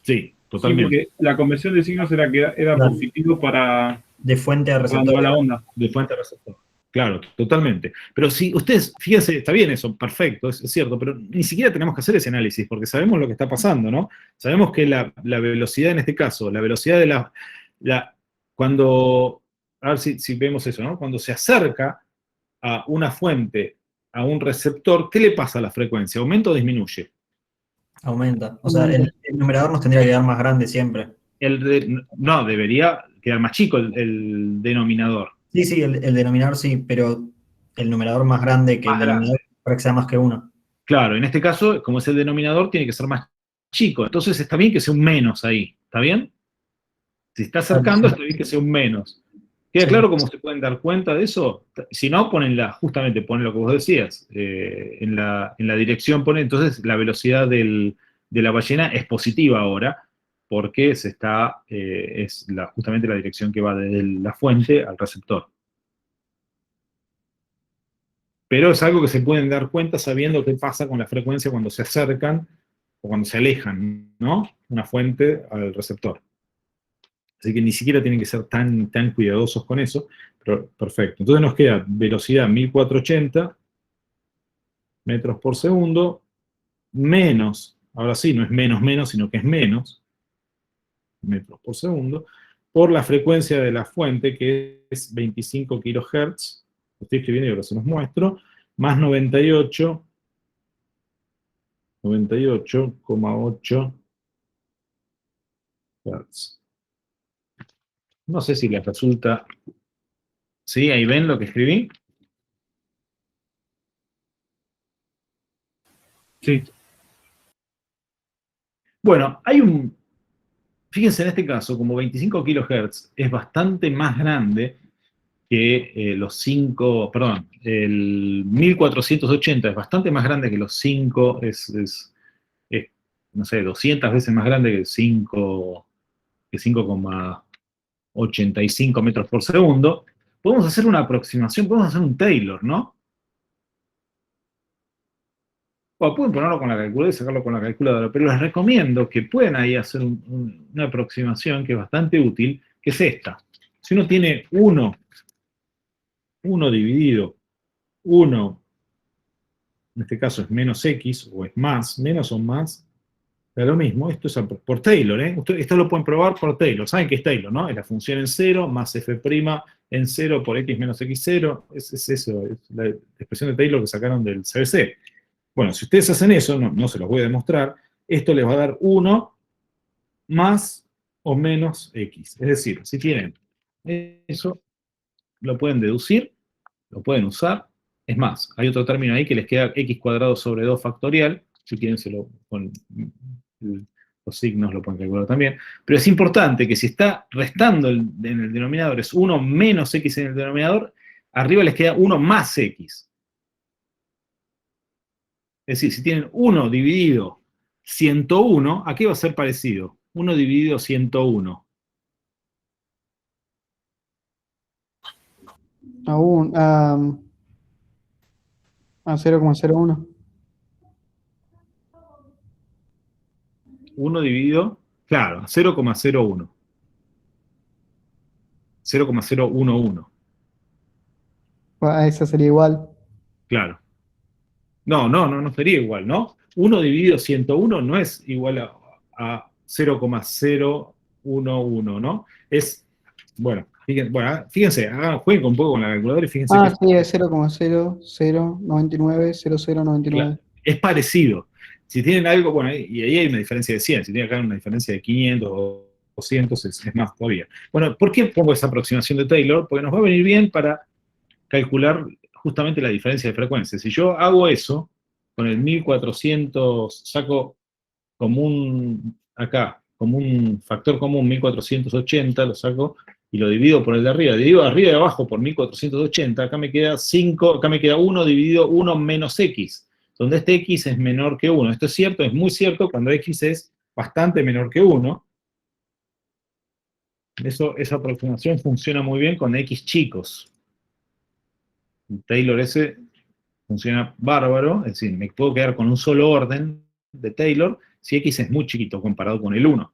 Sí, Sí, totalmente. porque la convención de signos era que era Claro. positivo para De fuente a cuando receptor. va la onda. De fuente a receptor. Claro, totalmente. Pero si ustedes, fíjense, está bien eso, perfecto, es cierto, pero ni siquiera tenemos que hacer ese análisis, porque sabemos lo que está pasando, ¿no? Sabemos que la velocidad en este caso, la velocidad de cuando, a ver si vemos eso, ¿no? Cuando se acerca a una fuente, a un receptor, ¿qué le pasa a la frecuencia? ¿Aumenta o disminuye? Aumenta. O sea, el numerador nos tendría que quedar más grande siempre. No, debería quedar más chico el denominador. Sí, sí, el denominador sí, pero el numerador más grande que Más el denominador para que sea más que uno. Claro, en este caso, como es el denominador, tiene que ser más chico. Entonces está bien que sea un menos ahí. ¿Está bien? Si está acercando, está bien que sea un menos. ¿Queda claro cómo se pueden dar cuenta de eso? Si no, justamente ponen lo que vos decías. En la dirección ponen, entonces la velocidad de la ballena es positiva ahora, porque es justamente la dirección que va desde la fuente al receptor. Pero es algo que se pueden dar cuenta sabiendo qué pasa con la frecuencia cuando se acercan o cuando se alejan, ¿no? Una fuente al receptor. Así que ni siquiera tienen que ser tan cuidadosos con eso, pero perfecto. Entonces nos queda velocidad 1480 metros por segundo, menos, ahora sí, no es menos, sino que es menos metros por segundo, por la frecuencia de la fuente, que es 25 kilohertz, lo estoy escribiendo y ahora se los muestro, más 98,8 Hz. No sé si les resulta... ¿Sí? ¿Ahí ven lo que escribí? Sí. Bueno, fíjense en este caso, como 25 kHz es bastante más grande que el 1480 es bastante más grande que los 5, no sé, 200 veces más grande que 5,85 metros por segundo. Podemos hacer una aproximación, podemos hacer un Taylor, ¿no? O pueden ponerlo con la calculadora y sacarlo con la calculadora, pero les recomiendo que puedan ahí hacer una aproximación que es bastante útil, que es esta. Si uno tiene 1 dividido 1, en este caso es menos x, o es más, menos o más, da lo mismo, esto es por Taylor, ¿eh? Esto lo pueden probar por Taylor. ¿Saben qué es Taylor, no? Es la función en 0 más f' en 0 por x menos x0. Es eso, es la expresión de Taylor que sacaron del CBC. Bueno, si ustedes hacen eso, no se los voy a demostrar, esto les va a dar 1 más o menos x. Es decir, si tienen eso, lo pueden deducir, lo pueden usar. Es más, hay otro término ahí que les queda x cuadrado sobre 2 factorial. Si quieren, con los signos lo pueden calcular también. Pero es importante que si está restando en el denominador es 1 menos x en el denominador, arriba les queda 1 más x. Es decir, si tienen 1 dividido 101, ¿a qué va a ser parecido? 1 dividido 101. A 0,01. 1 dividido, claro, a 0,01. 0,011. Esa sería igual. Claro. No sería igual, ¿no? 1 dividido 101 no es igual a 0,011, ¿no? Es, bueno, fíjense, jueguen un poco con la calculadora y fíjense que Sí, es 0,00990099. claro, es parecido. Si tienen algo, bueno, y ahí hay una diferencia de 100, si tienen acá una diferencia de 500 o 200, es más todavía. Bueno, ¿por qué pongo esa aproximación de Taylor? Porque nos va a venir bien para calcular justamente la diferencia de frecuencia. Si yo hago eso, con el 1400, saco como un factor común 1480, lo saco y lo divido por el de arriba. Divido arriba y abajo por 1480, acá me queda 1 dividido 1 menos x. donde este x es menor que 1. Esto es cierto, es muy cierto cuando x es bastante menor que 1. Esa aproximación funciona muy bien con x chicos. El Taylor ese funciona bárbaro, es decir, me puedo quedar con un solo orden de Taylor si x es muy chiquito comparado con el 1.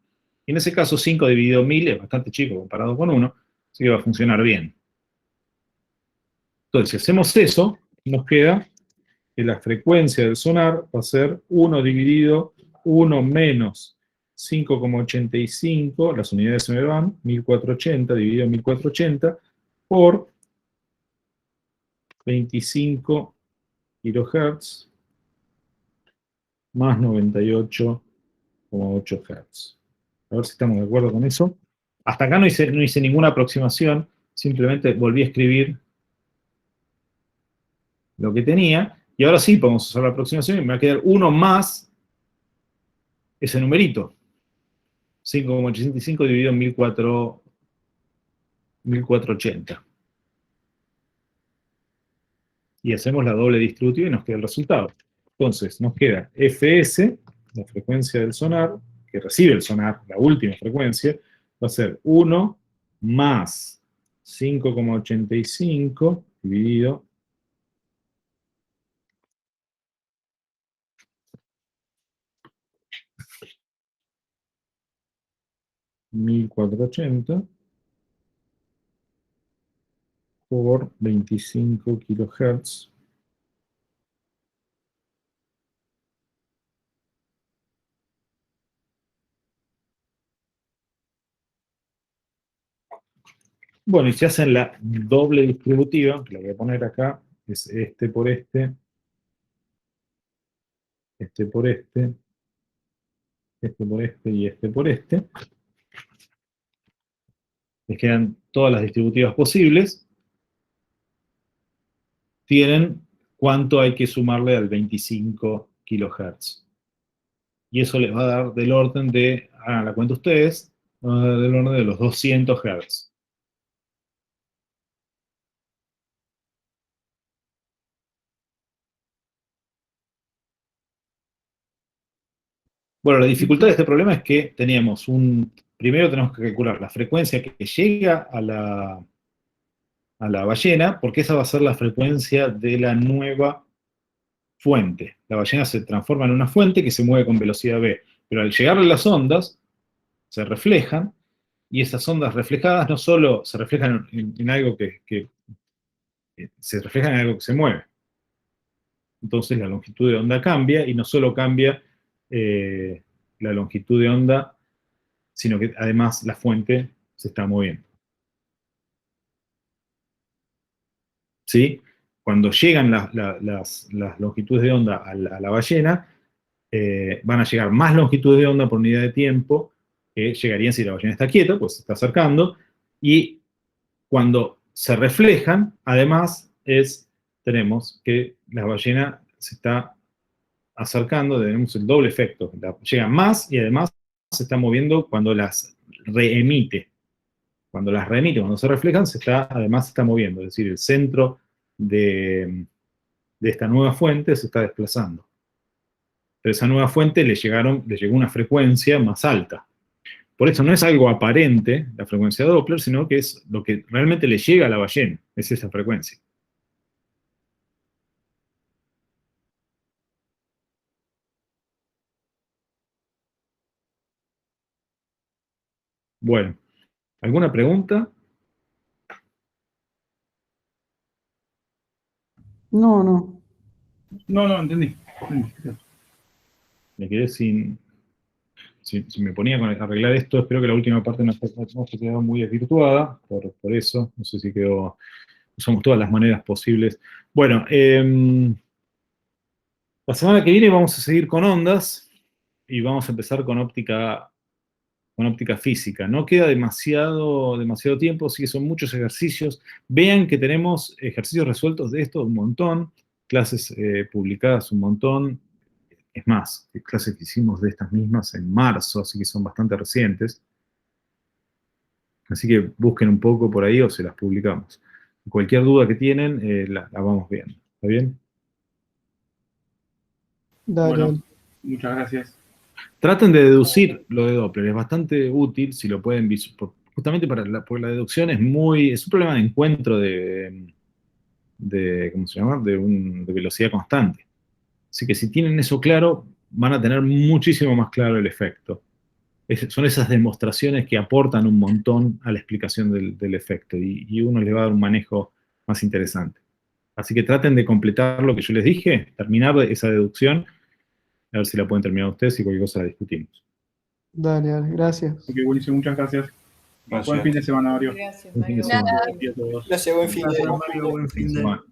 Y en ese caso 5 dividido 1000 es bastante chico comparado con 1, así que va a funcionar bien. Entonces, si hacemos eso, nos queda que la frecuencia del sonar va a ser 1 dividido 1 menos 5,85, las unidades se me van, 1480 dividido 1480, por 25 kHz más 98,8 Hz. A ver si estamos de acuerdo con eso. Hasta acá no hice ninguna aproximación, simplemente volví a escribir lo que tenía, y ahora sí podemos usar la aproximación y me va a quedar 1 más ese numerito. 5,85 dividido en 1480. Y hacemos la doble distributiva y nos queda el resultado. Entonces, nos queda Fs, la frecuencia del sonar, que recibe el sonar, la última frecuencia, va a ser 1 más 5,85 dividido 1480 por 25 kHz. Bueno, y si hacen la doble distributiva, que la voy a poner acá, es este por este por este por este y este por este. Les quedan todas las distributivas posibles. Tienen cuánto hay que sumarle al 25 kHz. Y eso les va a dar del orden de, hagan la cuenta ustedes, va a dar del orden de los 200 Hz. Bueno, la dificultad de este problema es que teníamos primero tenemos que calcular la frecuencia que llega a la ballena, porque esa va a ser la frecuencia de la nueva fuente. La ballena se transforma en una fuente que se mueve con velocidad v, pero al llegarle las ondas, se reflejan, y esas ondas reflejadas no solo se reflejan en algo que se reflejan en algo que se mueve. Entonces la longitud de onda cambia, y no solo cambia la longitud de onda, sino que además la fuente se está moviendo. ¿Sí? Cuando llegan las longitudes de onda a la ballena, van a llegar más longitudes de onda por unidad de tiempo que llegarían si la ballena está quieta, pues se está acercando, y cuando se reflejan, además, tenemos que la ballena se está acercando, tenemos el doble efecto, llegan más y además se está moviendo cuando las reemite. Cuando las reemite, cuando se reflejan, además se está moviendo, es decir, el centro de esta nueva fuente se está desplazando. Pero esa nueva fuente le llegó una frecuencia más alta. Por eso no es algo aparente, la frecuencia Doppler, sino que es lo que realmente le llega a la ballena, es esa frecuencia. Bueno, ¿alguna pregunta? No. No, entendí. Me quedé sin... Si me ponía con arreglar esto, espero que la última parte no se quedó muy desvirtuada, por eso, no sé si quedó... Usamos todas las maneras posibles. Bueno, la semana que viene vamos a seguir con ondas, y vamos a empezar con óptica física. No queda demasiado tiempo, así que son muchos ejercicios. Vean que tenemos ejercicios resueltos de esto un montón, clases publicadas un montón. Es más, clases que hicimos de estas mismas en marzo, así que son bastante recientes. Así que busquen un poco por ahí o se las publicamos. Cualquier duda que tienen, la vamos viendo. ¿Está bien? Dale, Bueno, dale. muchas gracias. Traten de deducir lo de Doppler, es bastante útil si lo pueden justamente porque la deducción es un problema de encuentro de ¿cómo se llama? De velocidad constante. Así que si tienen eso claro, van a tener muchísimo más claro el efecto. Son esas demostraciones que aportan un montón a la explicación del efecto y uno le va a dar un manejo más interesante. Así que traten de completar lo que yo les dije, terminar esa deducción, a ver si la pueden terminar ustedes y cualquier cosa la discutimos. Dale, dale, gracias. Ok, buenísimo, muchas gracias. Gracias. Buen fin de semana, Mario. Gracias, Buen fin de Mario. semana. Y a todos. Gracias, buen fin de. Gracias, Mario, buen fin de. Bueno.